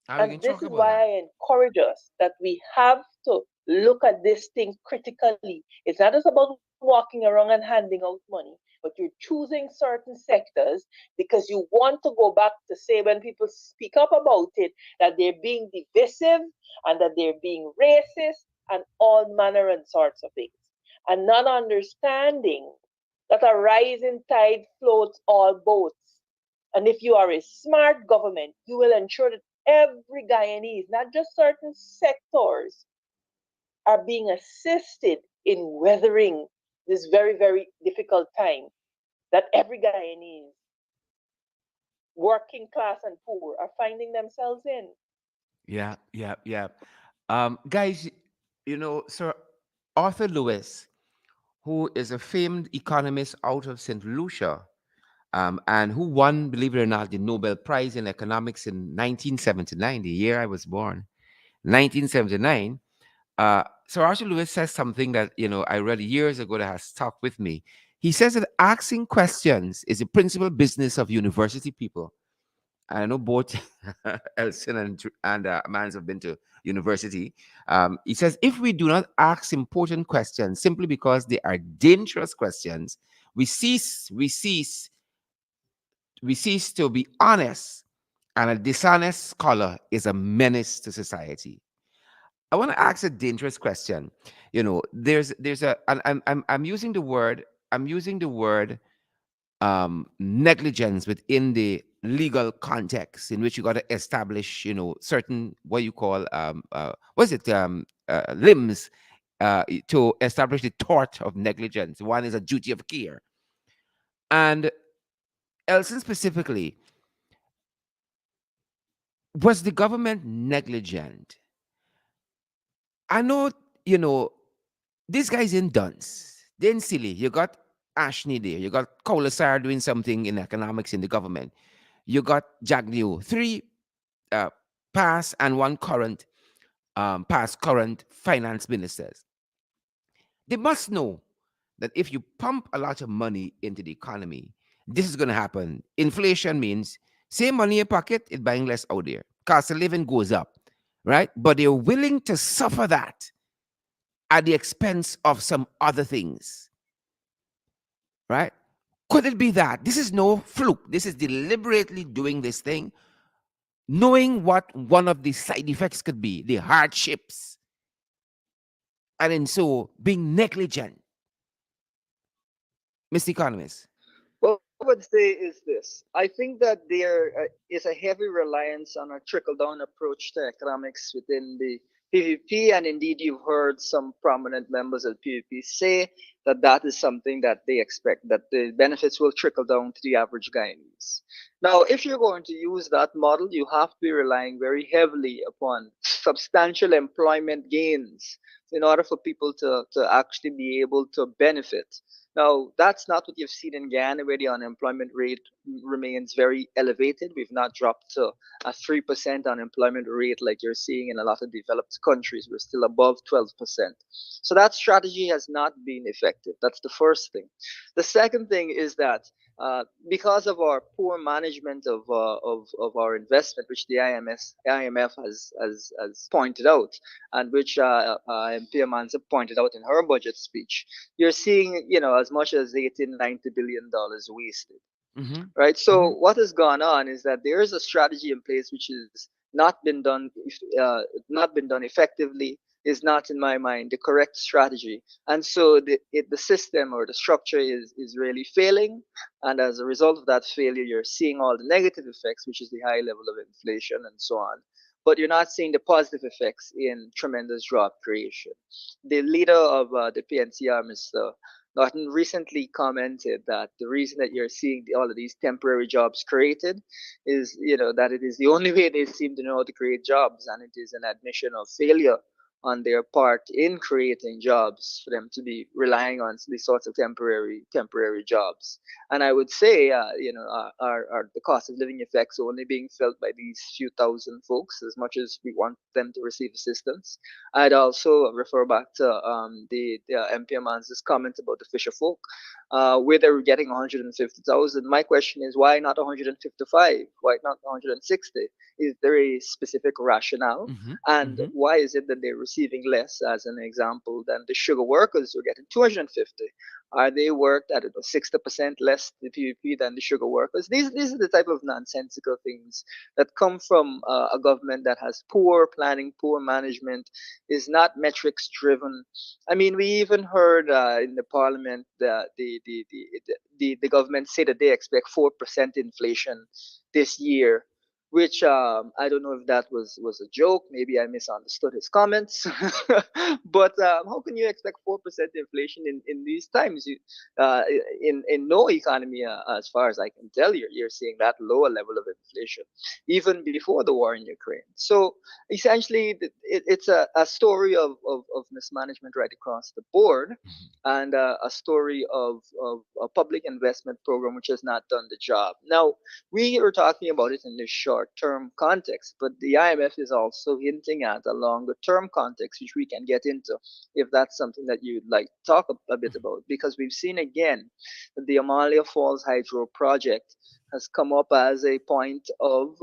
And we can And talk this is about why that. I encourage us that we have to look at this thing critically. It's not just about walking around and handing out money, but you're choosing certain sectors because you want to go back to say when people speak up about it that they're being divisive and that they're being racist and all manner and sorts of things. And not understanding that a rising tide floats all boats. And if you are a smart government, you will ensure that every Guyanese, not just certain sectors, are being assisted in weathering this very, very difficult time that every Guyanese, working class and poor, are finding themselves in. Yeah, yeah, yeah. Guys, Sir Arthur Lewis, who is a famed economist out of St. Lucia, and who won, believe it or not, the Nobel Prize in Economics in 1979, the year I was born, 1979. Sir Arthur Lewis says something that I read years ago that has stuck with me. He says that asking questions is the principal business of university people. And I know both Elson and Mans have been to university. He says if we do not ask important questions simply because they are dangerous questions, we cease, we cease, we cease to be honest, and a dishonest scholar is a menace to society. I want to ask a dangerous question. There's a and I'm using the word negligence within the legal context in which you got to establish certain what you call what is it limbs to establish the tort of negligence. One is a duty of care, and Elson specifically, was the government negligent? I know, you know, these guys in dunce. They ain't silly. You got Ashney there. You got Colasar doing something in economics in the government. You got Jagnew. Three uh, past and one current, past current finance ministers. They must know that if you pump a lot of money into the economy, this is going to happen. Inflation means same money in your pocket, it's buying less out there. Cost of living goes up, right? But they're willing to suffer that at the expense of some other things, right? Could it be that this is no fluke? This is deliberately doing this thing, knowing what one of the side effects could be, the hardships, and in so being negligent, Mr. Economist. What I would say is this. I think that there is a heavy reliance on a trickle down approach to economics within the PVP, and indeed, you've heard some prominent members of PVP say that that is something that they expect, that the benefits will trickle down to the average Guyanese. Now, if you're going to use that model, you have to be relying very heavily upon substantial employment gains in order for people to actually be able to benefit. Now, that's not what you've seen in Ghana, where the unemployment rate remains very elevated. We've not dropped to a 3% unemployment rate like you're seeing in a lot of developed countries. We're still above 12%. So that strategy has not been effective. That's the first thing. The second thing is that because of our poor management of our investment, which the IMF has pointed out, and which MP Amanza pointed out in her budget speech, you're seeing, as much as 18, $90 billion wasted, Mm-hmm. right? So Mm-hmm. what has gone on is that there is a strategy in place which is uh, not been done effectively, is not, in my mind, the correct strategy, and so the system or the structure is really failing, and as a result of that failure, you're seeing all the negative effects, which is the high level of inflation and so on. But you're not seeing the positive effects in tremendous job creation. The leader of the PNCR, Mr. Norton, recently commented that the reason that you're seeing all of these temporary jobs created is, that it is the only way they seem to know how to create jobs, and it is an admission of failure on their part in creating jobs for them to be relying on these sorts of temporary jobs. And I would say, are the cost of living effects only being felt by these few thousand folks as much as we want them to receive assistance? I'd also refer back to the MP Aman's comment about the fisher folk, where they're getting 150,000. My question is, why not 155? Why not 160? Is there a specific rationale? Mm-hmm. And Mm-hmm. why is it that they're receiving less, as an example, than the sugar workers who are getting 250? Are they worked at 60% less the PVP than the sugar workers? These are the type of nonsensical things that come from a government that has poor planning, poor management, is not metrics driven. I mean, we even heard in the parliament the government say that they expect 4% inflation this year, which I don't know if that was a joke. Maybe I misunderstood his comments. But how can you expect 4% inflation in these times? In no economy, as far as I can tell, you're seeing that lower level of inflation, even before the war in Ukraine. So essentially, it's a story of mismanagement right across the board, and a story of a public investment program which has not done the job. Now, we are talking about it in the short term context, but the IMF is also hinting at a longer term context, which we can get into if that's something that you'd like to talk a bit about. Because we've seen again that the Amalia Falls Hydro project has come up as a point of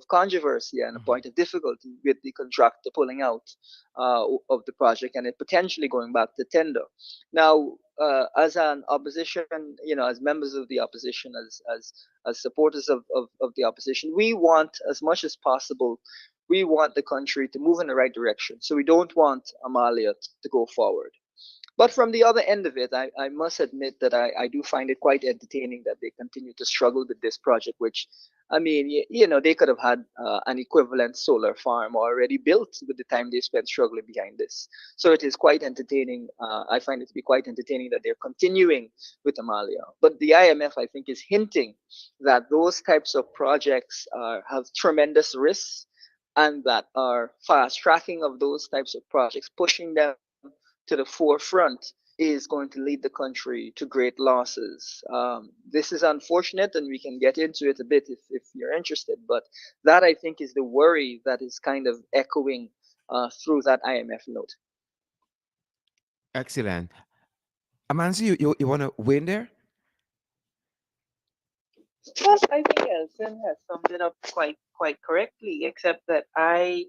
controversy and a Mm-hmm. point of difficulty with the contractor pulling out of the project and it potentially going back to tender. Now, as an opposition, as members of the opposition, as supporters of the opposition, we want as much as possible. We want the country to move in the right direction. So we don't want Amalia to go forward. But from the other end of it, I must admit that I do find it quite entertaining that they continue to struggle with this project, which, I mean, they could have had an equivalent solar farm already built with the time they spent struggling behind this. So it is quite entertaining. I find it to be quite entertaining that they're continuing with Amalia. But the IMF, I think, is hinting that those types of projects have tremendous risks, and that our fast tracking of those types of projects, pushing them to the forefront, is going to lead the country to great losses. This is unfortunate, and we can get into it a bit if you're interested. But that, I think, is the worry that is kind of echoing through that IMF note. Excellent. Amansi, you want to win there? Well, I think Elson has summed it up quite correctly, except that I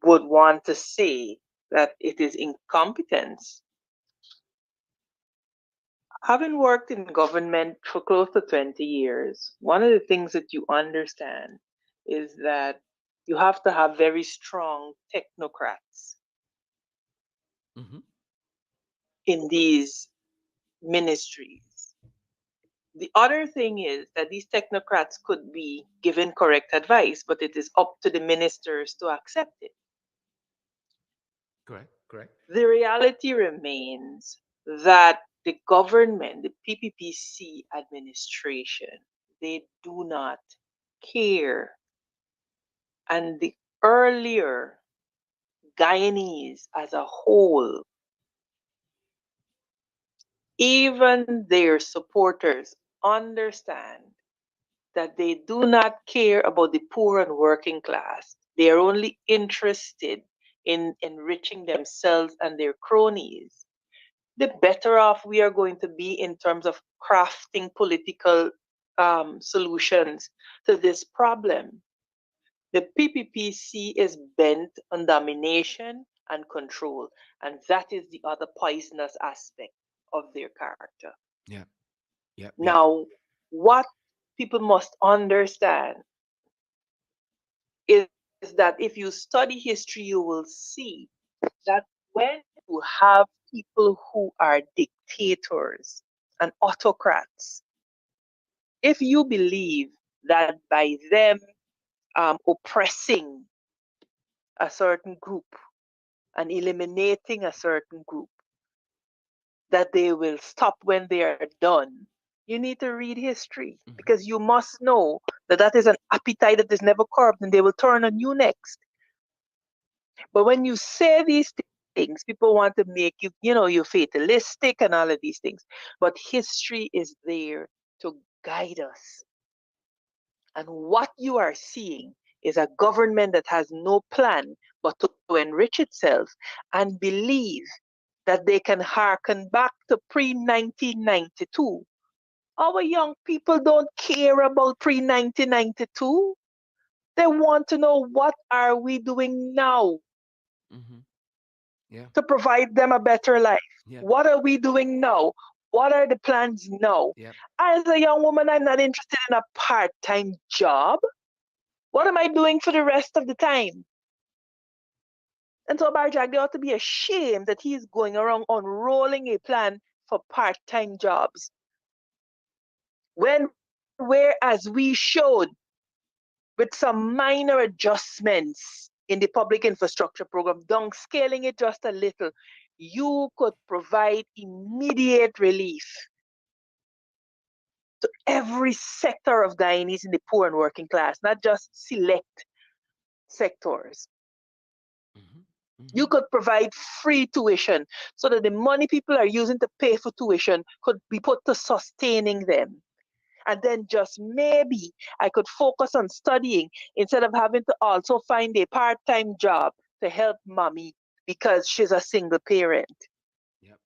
would want to say that it is incompetence. Having worked in government for close to 20 years, one of the things that you understand is that you have to have very strong technocrats Mm-hmm. in these ministries. The other thing is that these technocrats could be given correct advice, but it is up to the ministers to accept it. Correct. Correct. The reality remains that the government, the PPPC administration, they do not care. And the earlier Guyanese as a whole, even their supporters, understand that they do not care about the poor and working class. They are only interested in enriching themselves and their cronies. The better off we are going to be in terms of crafting political solutions to this problem. The PPPC is bent on domination and control, and that is the other poisonous aspect of their character. Yeah. Yeah. Yeah. Now, what people must understand is that if you study history, you will see that when you have people who are dictators and autocrats, if you believe that by them oppressing a certain group and eliminating a certain group, that they will stop when they are done, you need to read history Mm-hmm. because you must know that that is an appetite that is never curbed and they will turn on you next. But when you say these things, people want to make you, you're fatalistic and all of these things. But history is there to guide us. And what you are seeing is a government that has no plan but to enrich itself and believe that they can hearken back to pre 1992. Our young people don't care about pre 1992. They want to know what are we doing now Mm-hmm. Yeah. to provide them a better life. Yeah. What are we doing now? What are the plans now? Yep. As a young woman, I'm not interested in a part time job. What am I doing for the rest of the time? And so Barjack, they ought to be ashamed that he is going around unrolling a plan for part time jobs. When, whereas we showed with some minor adjustments in the public infrastructure program, downscaling it just a little, you could provide immediate relief to every sector of Guyanese in the poor and working class, not just select sectors. Mm-hmm. You Mm-hmm. could provide free tuition so that the money people are using to pay for tuition could be put to sustaining them. And then just maybe I could focus on studying instead of having to also find a part time job to help mommy because she's a single parent. Yep.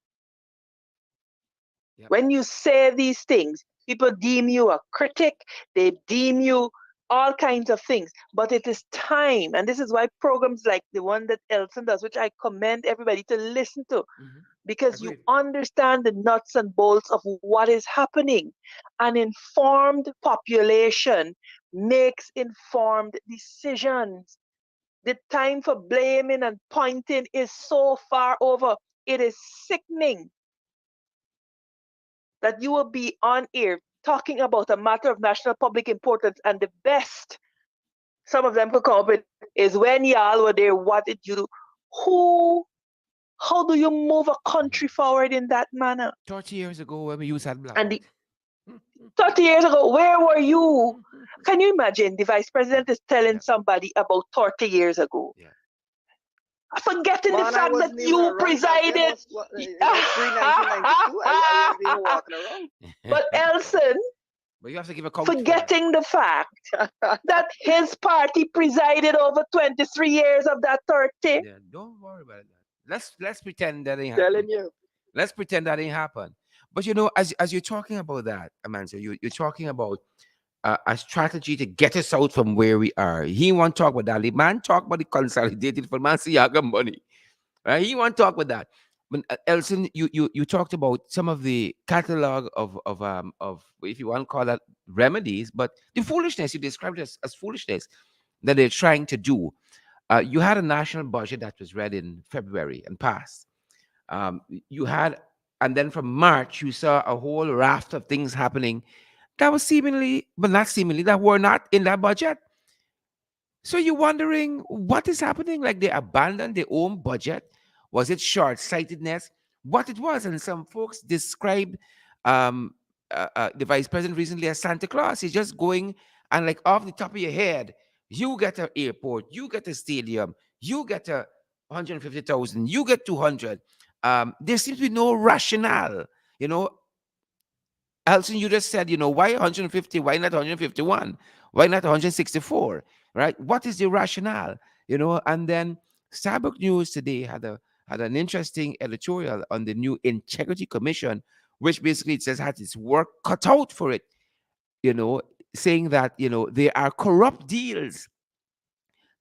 Yep. When you say these things, people deem you a critic, they deem you all kinds of things. But it is time, and this is why programs like the one that Elson does, which I commend everybody to listen to, Mm-hmm. because you Agreed. understand the nuts and bolts of what is happening. An informed population makes informed decisions. The time for blaming and pointing is so far over. It is sickening that you will be on air talking about a matter of national public importance, and the best some of them could come up with is when y'all were there, what did you do? Who, how do you move a Mm-hmm. country forward in that manner? 30 years ago when we used that And blackout. 30 years ago, where were you? Can you imagine the vice Yeah. president is telling Yeah. somebody about 30 years ago, Yeah. forgetting the Man, I fact that wasn't even you around back then. presided? It was pre 1992. I wasn't even walking around. But Elson, But you have to give account for that. forgetting the fact that his party presided over 23 years of that 30. Yeah. Don't worry about that. Let's pretend that ain't happened. Telling you. Let's pretend that ain't happened. But as you're talking about that, Amanda, you're talking about a strategy to get us out from where we are. He want to talk about that. The man talk about the consolidated for man Siaga money. Right? He want to talk about that. But Elson, you talked about some of the catalog of if you want to call that remedies, but the foolishness you described as foolishness that they're trying to do. You had a national budget that was read in February and passed. You had, and then from March you saw a whole raft of things happening that was seemingly, but not seemingly, that were not in that budget. So you're wondering what is happening? Like they abandoned their own budget? Was it short sightedness? What it was? And some folks described um, the vice president recently as Santa Claus. He's just going and like off the top of your head, you get an airport, you get a stadium, you get a 150,000, you get 200. There seems to be no rationale. You know, Alison, you just said, why 150? Why not 151? Why not 164? Right? What is the rationale? And then Starbucks News today had an interesting editorial on the new Integrity Commission, which basically it says had its work cut out for it, you know, saying that, there are corrupt deals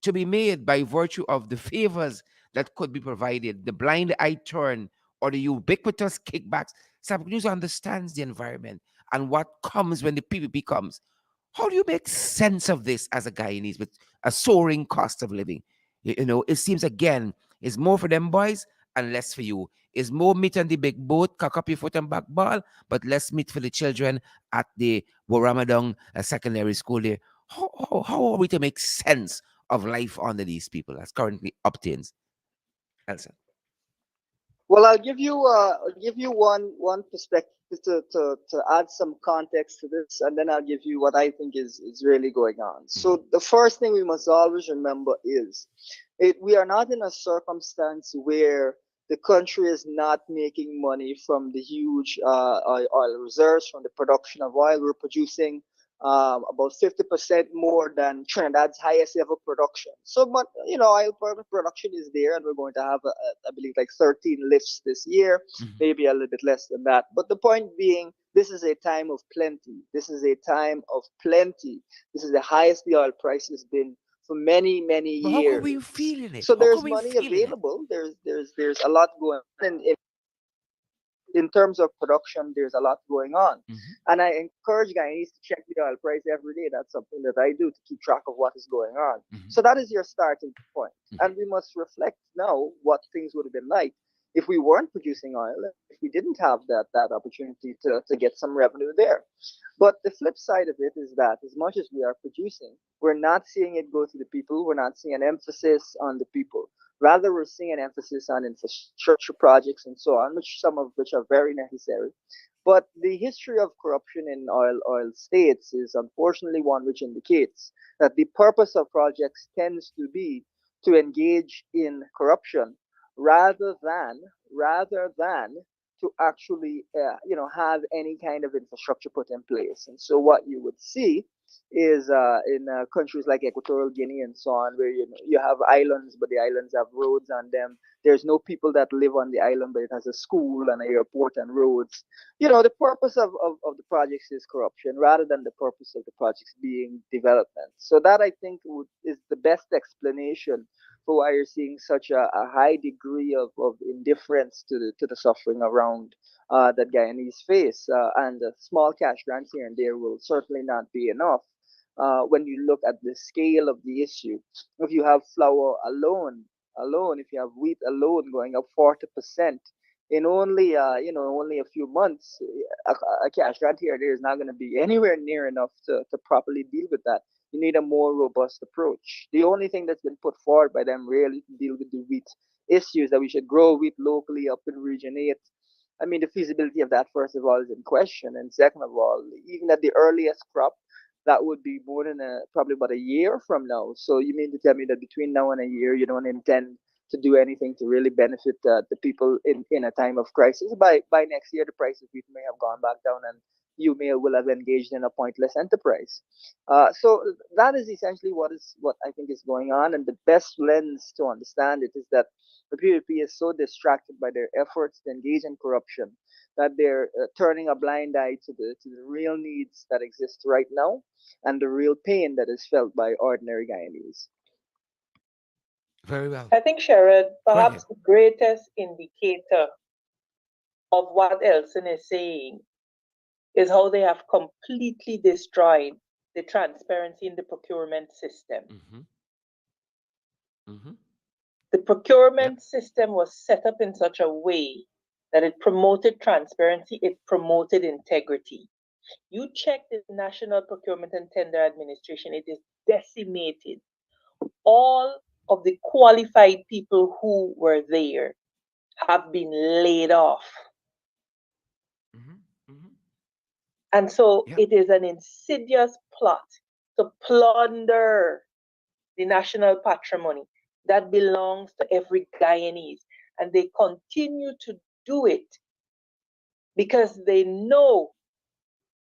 to be made by virtue of the favors that could be provided, the blind eye turn, or the ubiquitous kickbacks. Sabbath News understands the environment and what comes when the PPP comes. How do you make sense of this as a Guyanese with a soaring cost of living? It seems again, it's more for them boys and less for you. It's more meat on the big boat, cock up your foot and back ball, but less meat for the children at the Waramadong secondary school there. How are we to make sense of life under these people as currently obtains? Elsa. Well, I'll give you one perspective to add some context to this, and then I'll give you what I think is really going on. Mhm. So the first thing we must always remember is We are not in a circumstance where the country is not making money from the huge oil reserves, from the production of oil. We're producing about 50% more than Trinidad's highest ever production. So, but oil production is there, and we're going to have, I believe, like 13 lifts this year, Mhm. maybe a little bit less than that. But the point being, this is a time of plenty. This is a time of plenty. This is the highest the oil price has been for many, many But how come years. we feeling it? So How come there's we money feeling it? available. There's a lot going on, and in terms of production, there's a lot going on. Hmm. And I encourage Guyanese to check the oil price every day. That's something that I do to keep track of what is going on. Hmm. So that is your starting point. Hmm. And we must reflect now what things would have been like if we weren't producing oil, if we didn't have that opportunity to get some revenue there. But the flip side of it is that as much as we are producing, we're not seeing it go to the people. We're not seeing an emphasis on the people. Rather, we're seeing an emphasis on infrastructure projects and so on, which some of which are very necessary. But the history of corruption in oil states is unfortunately one which indicates that the purpose of projects tends to be to engage in corruption rather than rather than to actually have any kind of infrastructure put in place. And so what you would see is in countries like Equatorial Guinea and so on, where you have islands, but the islands have roads on them. There's no people that live on the island, but it has a school and an airport and roads. The purpose of the projects is corruption rather than the purpose of the projects being development. So that I think is the best explanation for why you're seeing such a high degree of indifference to the suffering around that Guyanese face. And small cash grants here and there will certainly not be enough. When you look at the scale of the issue, if you have flour alone, if you have wheat alone going up 40% in only a few months, a cash grant here and there is not going to be anywhere near enough to properly deal with that. You need a more robust approach. The only thing that's been put forward by them really to deal with the wheat issues that we should grow wheat locally up in Region 8. I mean, the feasibility of that, first of all, is in question. And second of all, even at the earliest crop, that would be more than probably about a year from now. So you mean to tell me that between now and a year, you don't intend to do anything to really benefit the people in a time of crisis? By next year, the price of wheat may have gone back down, and you may will have engaged in a pointless enterprise. So that is essentially what I think is going on, and the best lens to understand it is that the PvP is so distracted by their efforts to engage in corruption that they're turning a blind eye to the real needs that exist right now and the real pain that is felt by ordinary Guyanese. Very well. I think, Sherrod, Go ahead. perhaps the greatest indicator of what Elson is saying is how they have completely destroyed the transparency in the procurement system. Hmm. Hmm. The Yep. procurement system was set up in such a way that it promoted transparency, it promoted integrity. You check the National Procurement and Tender Administration, it is decimated. All of the qualified people who were there have been laid off. Hmm. Hmm. And so Yep. it is an insidious plot to plunder the national patrimony that belongs to every Guyanese. And they continue to do it because they know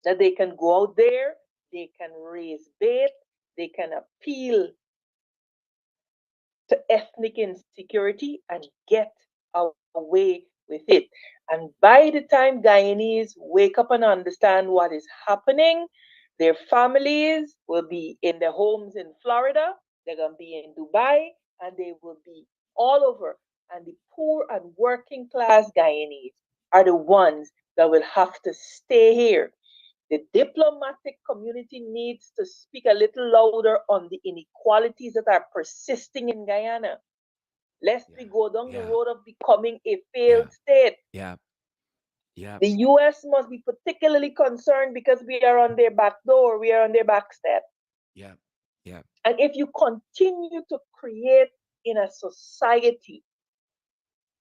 that they can go out there, they can raise bait, they can appeal to ethnic insecurity and get away with it. And by the time Guyanese wake up and understand what is happening, their families will be in their homes in Florida, they're going to be in Dubai, and they will be all over. And the poor and working class Guyanese are the ones that will have to stay here. The diplomatic community needs to speak a little louder on the inequalities that are persisting in Guyana, lest Yeah. we go down the Yeah. road of becoming a Yeah. failed state. Yeah. Yeah. The US must be particularly concerned because we are on their back door, we are on their back step. Yeah. Yeah. And if you continue to create in a society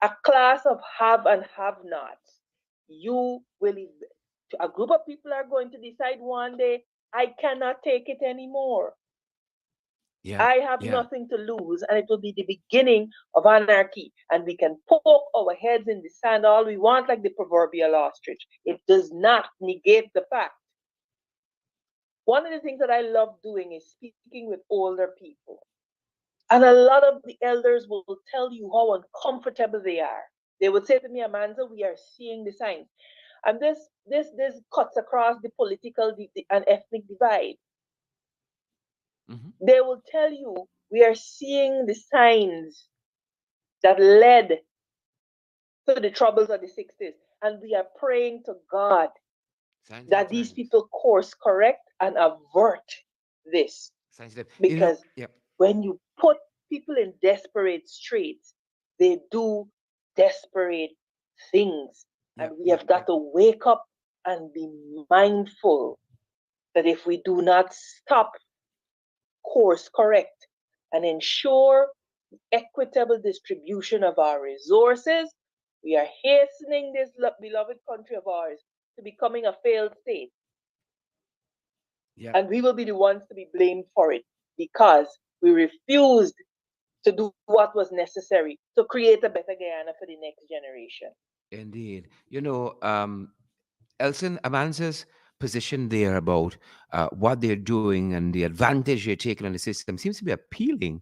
a class of have and have nots, you will, a group of people are going to decide one day, I cannot take it anymore. Yeah. I have Yeah. nothing to lose, and it will be the beginning of anarchy. And we can poke our heads in the sand all we want, like the proverbial ostrich. It does not negate the fact. One of the things that I love doing is speaking with older people. And a lot of the elders will tell you how uncomfortable they are. They would say to me, Amanda, we are seeing the signs. And this cuts across the political and ethnic divide. Hmm. They will tell you we are seeing the signs that led to the troubles of the 60s. And we are praying to God Signs of the that these times. people course correct and avert this. Signs of the, Because yeah. when you put people in desperate straits, they do desperate things. Yeah. And we Yeah. have Yeah. got to wake up and be mindful that if we do not stop, course correct, and ensure equitable distribution of our resources, we are hastening this beloved country of ours to becoming a failed state. Yeah. And we will be the ones to be blamed for it because we refused to do what was necessary to create a better Guyana for the next generation. Indeed. Elson, Amanza's position there about what they're doing and the advantage they're taking on the system seems to be appealing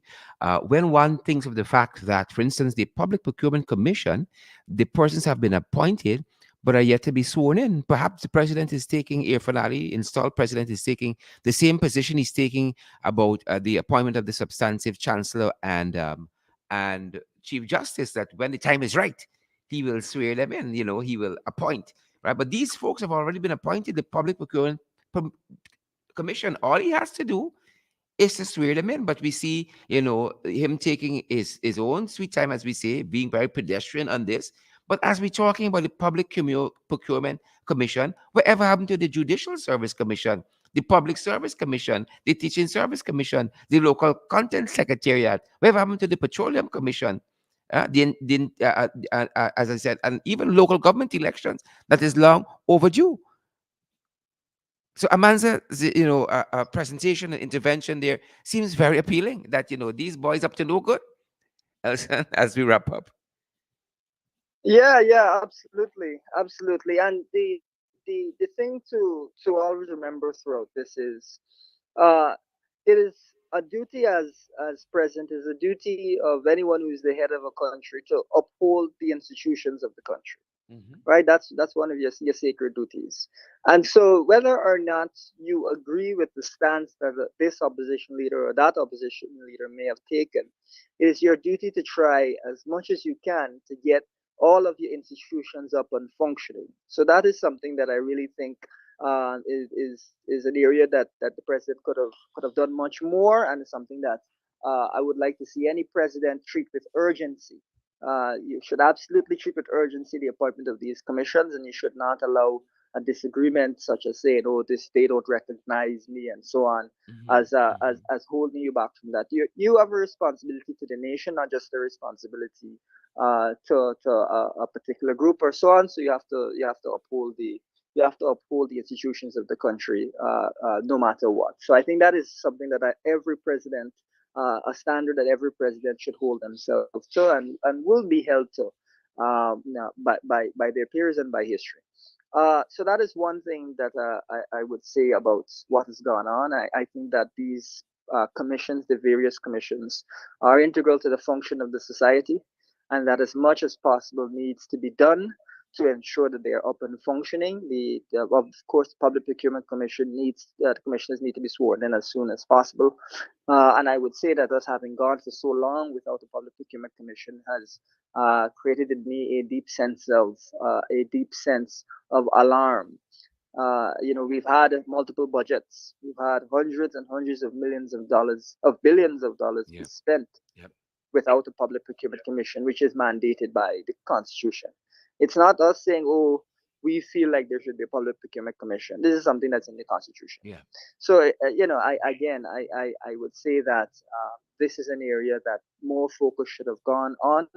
when one thinks of the fact that, for instance, the Public Procurement Commission, the persons have been appointed but are yet to be sworn in. Perhaps the president is taking, Irfanali, installed president, is taking the same position he's taking about the appointment of the substantive chancellor and chief justice, that when the time is right, he will swear them in, he will appoint, right? But these folks have already been appointed. The Public Procurement Commission, all he has to do is to swear them in. But we see, him taking his own sweet time, as we say, being very pedestrian on this. But as we're talking about the Procurement Commission, whatever happened to the Judicial Service Commission, the Public Service Commission, the Teaching Service Commission, the Local Content Secretariat? Whatever happened to the Petroleum Commission? As I said, and even local government elections that is long overdue. So Amanza's, presentation and intervention there seems very appealing. That these boys up to no good. As we wrap up. Yeah, yeah, absolutely, absolutely. And the thing to always remember throughout this is, uh, it is a duty as president, is a duty of anyone who is the head of a country to uphold the institutions of the country, Hmm. right? That's one of your sacred duties. And so whether or not you agree with the stance that this opposition leader or that opposition leader may have taken, it is your duty to try as much as you can to get all of your institutions up and functioning. So that is something that I really think is an area that the president could have done much more, and it's something that I would like to see any president treat with urgency. You should absolutely treat with urgency the appointment of these commissions, and you should not allow a disagreement such as saying, "Oh, this they don't recognize me," and so on, Hmm. as holding you back from that. You have a responsibility to the nation, not just a responsibility to a particular group or so on. So you have to uphold the institutions of the country, no matter what. So I think that is something that every president, a standard that every president should hold themselves to, and will be held to, by their peers and by history. So that is one thing that I would say about what has gone on. I think that these commissions, the various commissions, are integral to the function of the society, and that as much as possible needs to be done to ensure that they are up and functioning. Of course, the Public Procurement Commission the commissioners need to be sworn in as soon as possible. And I would say that us having gone for so long without a Public Procurement Commission has created in me a deep sense of alarm. We've had multiple budgets. We've had hundreds and hundreds of millions of dollars, of billions of dollars be Yep. spent Yep. without a public procurement commission, which is mandated by the Constitution. It's not us saying, "Oh, we feel like there should be a public procurement commission." This is something that's in the Constitution. Yeah. So, I would say that this is an area that more focus should have gone on,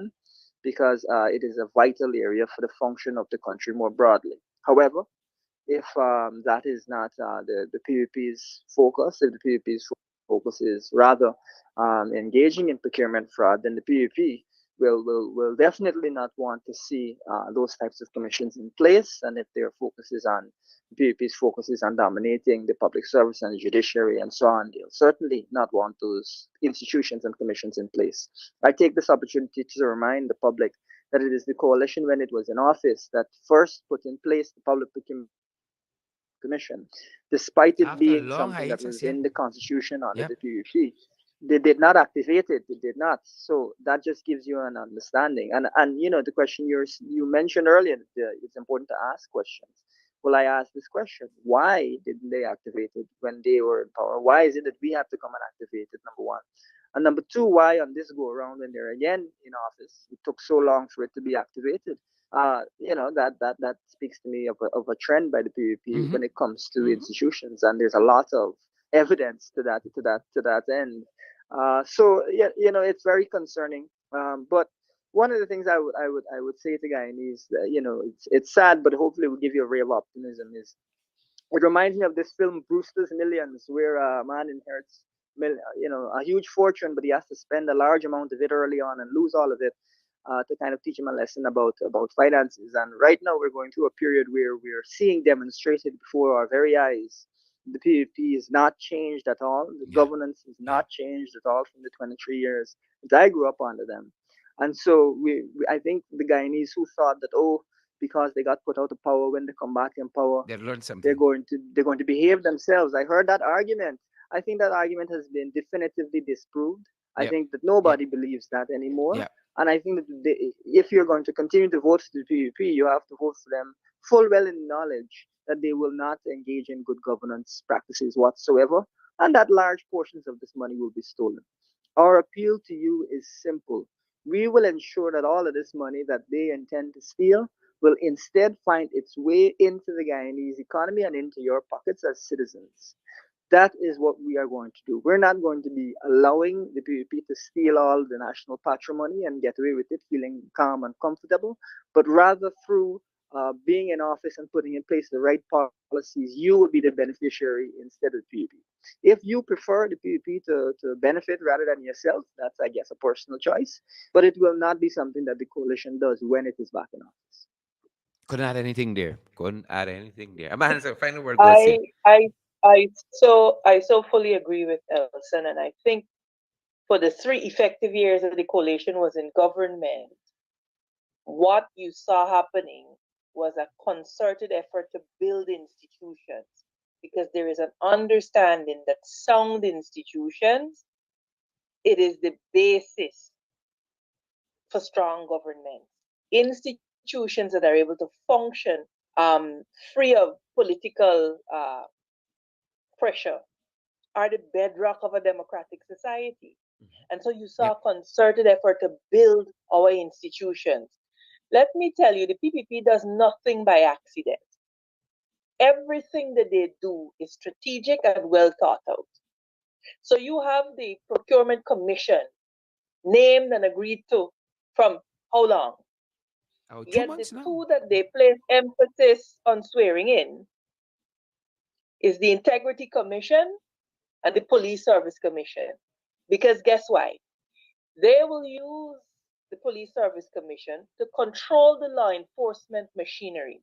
because it is a vital area for the function of the country more broadly. However, if that is not the PVP's focus, if the PVP's focuses rather engaging in procurement fraud, then the PUP will definitely not want to see those types of commissions in place. And if their focus is on PUP's focus is on dominating the public service and the judiciary and so on, they'll certainly not want those institutions and commissions in place. I take this opportunity to remind the public that it is the coalition when it was in office that first put in place the Public Procurement Commission, despite it After a being long something that hiatus, was yeah. in the constitution under Yep. the PUC. They did not activate it. They did not. So that just gives you an understanding. And you know the question you mentioned earlier. It's important to ask questions. Well, I asked this question: why didn't they activate it when they were in power? Why is it that we have to come and activate it? Number one. And number two, why on this go around when they're again in office, it took so long for it to be activated? That speaks to me of a trend by the PVP Mm-hmm. when it comes to Mm-hmm. institutions, and there's a lot of evidence to that end. So yeah, it's very concerning. But one of the things I would say to Guyanese, it's sad, but hopefully will give you a ray of optimism. Is it reminds me of this film Brewster's Millions, where a man inherits, a huge fortune, but he has to spend a large amount of it early on and lose all of it to kind of teach him a lesson about finances. And right now, we're going through a period where we're seeing demonstrated before our very eyes. The PVP is not changed at all. The Yeah. governance is Yeah. not changed at all from the 23 years that I grew up under them. And so I think the Guyanese who thought that, because they got put out of power, when they come back in power, They learned they're something. going to they're going to behave themselves. I heard that argument. I think that argument has been definitively disproved. I Yep. think that Yep. nobody believes that anymore. Yep. And I think that if you're going to continue to vote for the PUP, you have to vote for them full well in knowledge that they will not engage in good governance practices whatsoever, and that large portions of this money will be stolen. Our appeal to you is simple. We will ensure that all of this money that they intend to steal will instead find its way into the Guyanese economy and into your pockets as citizens. That is what we are going to do. We're not going to be allowing the PVP to steal all the national patrimony and get away with it, feeling calm and comfortable, but rather through being in office and putting in place the right policies, you will be the beneficiary instead of the PVP. If you prefer the PVP to benefit rather than yourself, that's, I guess, a personal choice, but it will not be something that the coalition does when it is back in office. Couldn't add anything there. Couldn't add anything there. Man, so final word, go I see. I I so fully agree with Elson, and I think for the 3 effective years that the coalition was in government, what you saw happening was a concerted effort to build institutions, because there is an understanding that sound institutions, it is the basis for strong government. Institutions that are able to function free of political pressure are the bedrock of a democratic society. Mhm. And so you saw Yep. a concerted effort to build our institutions. Let me tell you, the PPP does nothing by accident. Everything that they do is strategic and well thought out. So you have the Procurement Commission named and agreed to from how long? Oh, two Yet the months now. two that they place emphasis on swearing in is the Integrity Commission and the Police Service Commission. Because guess why? They will use the Police Service Commission to control the law enforcement machinery,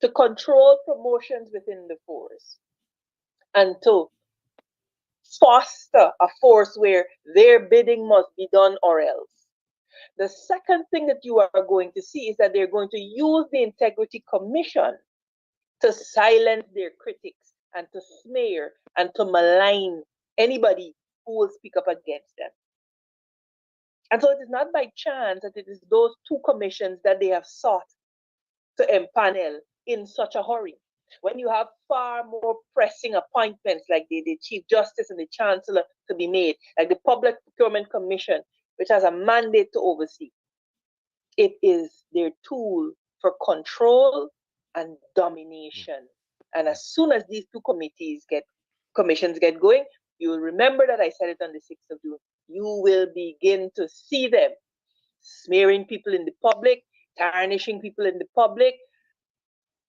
to control promotions within the force, and to foster a force where their bidding must be done or else. The second thing that you are going to see is that they're going to use the Integrity Commission to silence their critics and to smear and to malign anybody who will speak up against them. And so it is not by chance that it is those two commissions that they have sought to empanel in such a hurry. When you have far more pressing appointments like the Chief Justice and the Chancellor to be made, like the Public Procurement Commission, which has a mandate to oversee, it is their tool for control and Yeah. domination. And Yeah. as soon as these two commissions get going, you will remember that I said it on the 6th of June. You will begin to see them smearing people in the public, tarnishing people in the public.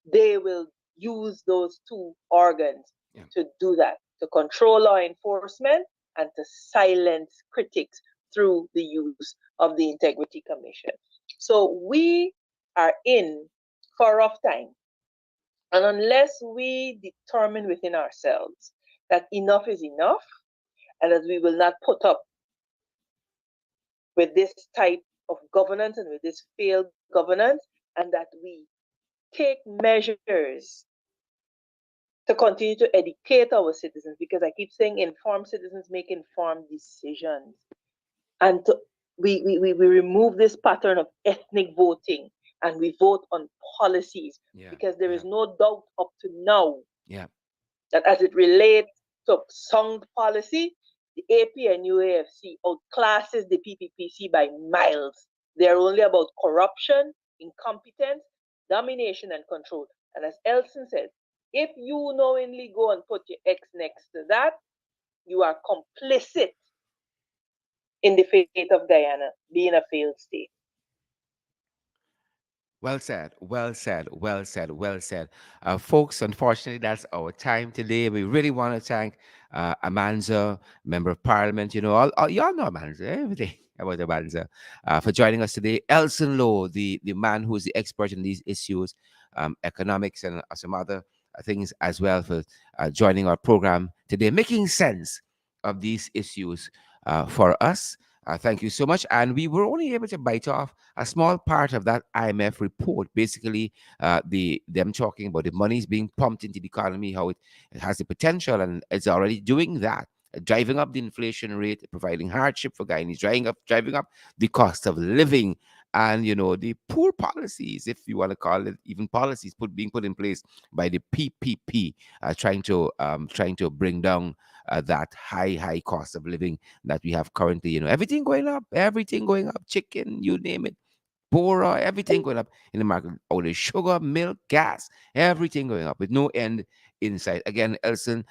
They will use those two organs Yeah. to do that, to control law enforcement, and to silence critics through the use of the Integrity Commission. So we are in for a rough time. And unless we determine within ourselves that enough is enough and that we will not put up with this type of governance and with this failed governance, and that we take measures to continue to educate our citizens, because I keep saying informed citizens make informed decisions. And we remove this pattern of ethnic voting and we vote on policies, Yeah. because there Yeah. is no doubt up to now Yeah. that as it relates to sound policy, the AP and UAFC outclasses the PPPC by miles. They're only about corruption, incompetence, domination, and control. And as Elson said, if you knowingly go and put your X next to that, you are complicit in the fate of Guyana being a failed state. Well said, well said, well said, well said. Folks, unfortunately, that's our time today. We really want to thank Amanza, Member of Parliament, y'all know Amanza, everything about Amanza, for joining us today. Elson Lowe, the man who's the expert in these issues, economics and some other things as well, for joining our program today, making sense of these issues for us. Thank you so much. And we were only able to bite off a small part of that IMF report. Basically, them talking about the money is being pumped into the economy, how it has the potential, and it's already doing that, driving up the inflation rate, providing hardship for Guyanese, driving up the cost of living, and the poor policies, if you want to call it even policies, being put in place by the PPP, trying to bring down that high cost of living that we have currently. Everything going up, chicken, you name it, Bora, everything going up in the market. All the sugar, milk, gas, everything going up with no end in sight. Again, Elson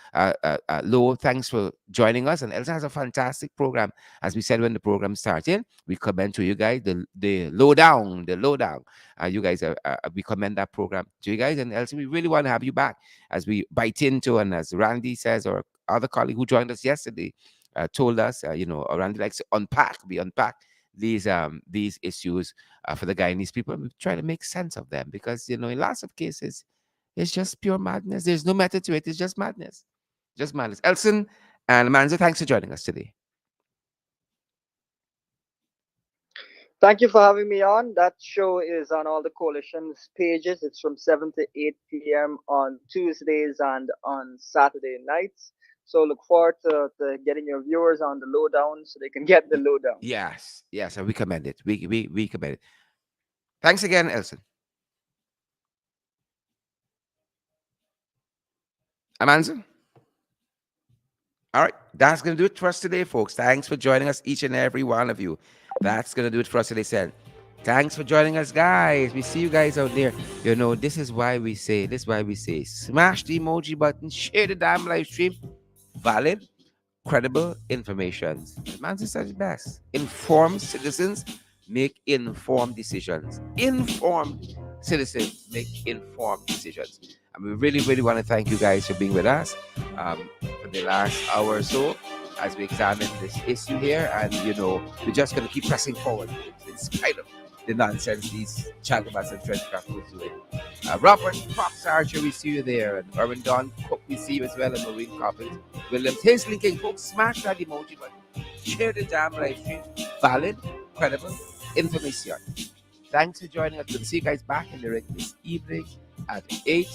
Lowe, thanks for joining us. And Elson has a fantastic program. As we said when the program started, we commend to you guys the lowdown, the lowdown. You guys, we commend that program to you guys. And Elson, we really want to have you back as we bite into, and as Randy says, or other colleague who joined us yesterday, told us, Randy likes to unpack these issues for the Guyanese people. We try to make sense of them because in lots of cases it's just pure madness. There's no method to it. It's just madness, just madness. Elson and Manzo, thanks for joining us today. Thank you for having me on. That show is on all the coalition's pages. It's from 7 to 8 p.m. on Tuesdays and on Saturday nights. So look forward to getting your viewers on the lowdown so they can get the lowdown. Yes, and we commend it. We commend it. Thanks again, Elson. Amanzo. All right, that's going to do it for us today, folks. Thanks for joining us, each and every one of you. That's going to do it for us today, said. Thanks for joining us, guys. We see you guys out there. This is why we say, smash the emoji button, share the damn live stream. Valid, credible information. The man said it best. Informed citizens make informed decisions. Informed citizens make informed decisions. And we really, really want to thank you guys for being with us for the last hour or so as we examine this issue here. And, we're just going to keep pressing forward in spite of the nonsense these chatterbots and trench crackers doing. Robert Fox Archer, we see you there. And Urban Don Cook, we see you as well. And Maureen Coppins Williams. Here's linking, folks. Smash that emoji button. Share the damn live stream. Valid, credible information. Thanks for joining us. We'll see you guys back in the ring this evening at 8.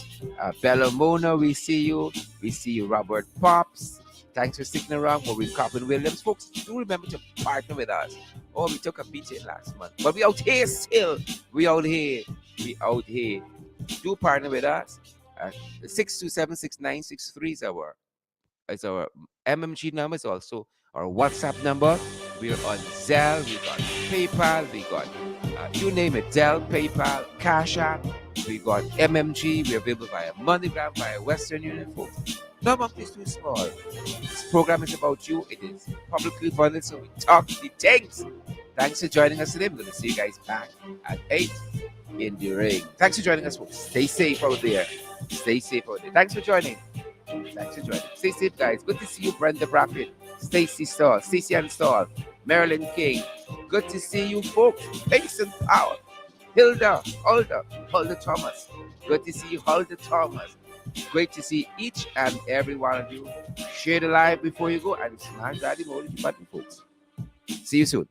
Bella Mona, we see you. We see you, Robert Pops. Thanks for sticking around. Maureen Coppin Williams. Folks, do remember to partner with us. Oh, we took a beating last month. But we out here still. We out here. Do partner with us. 6276963 is our MMG number. It's also our WhatsApp number. We're on Zelle. We got PayPal. We got you name it. Zelle, PayPal, Cash App. We got MMG. We're available via MoneyGram, via Western Union, folks. No amount is too small. This program is about you. It is publicly funded, so we talk the things. Thanks for joining us today. We're going to see you guys back at 8 in the ring. Thanks for joining us, folks. Stay safe out there. Thanks for joining. Thanks for joining. Stay safe, guys. Good to see you, Brenda Brackett, Stacy Stahl, Stacy and Stahl, Marilyn King. Good to see you, folks. Mason Powell, Hulda Thomas. Good to see you, Hulda Thomas. Great to see each and every one of you. Share the live before you go and smash that emoji button, folks. See you soon.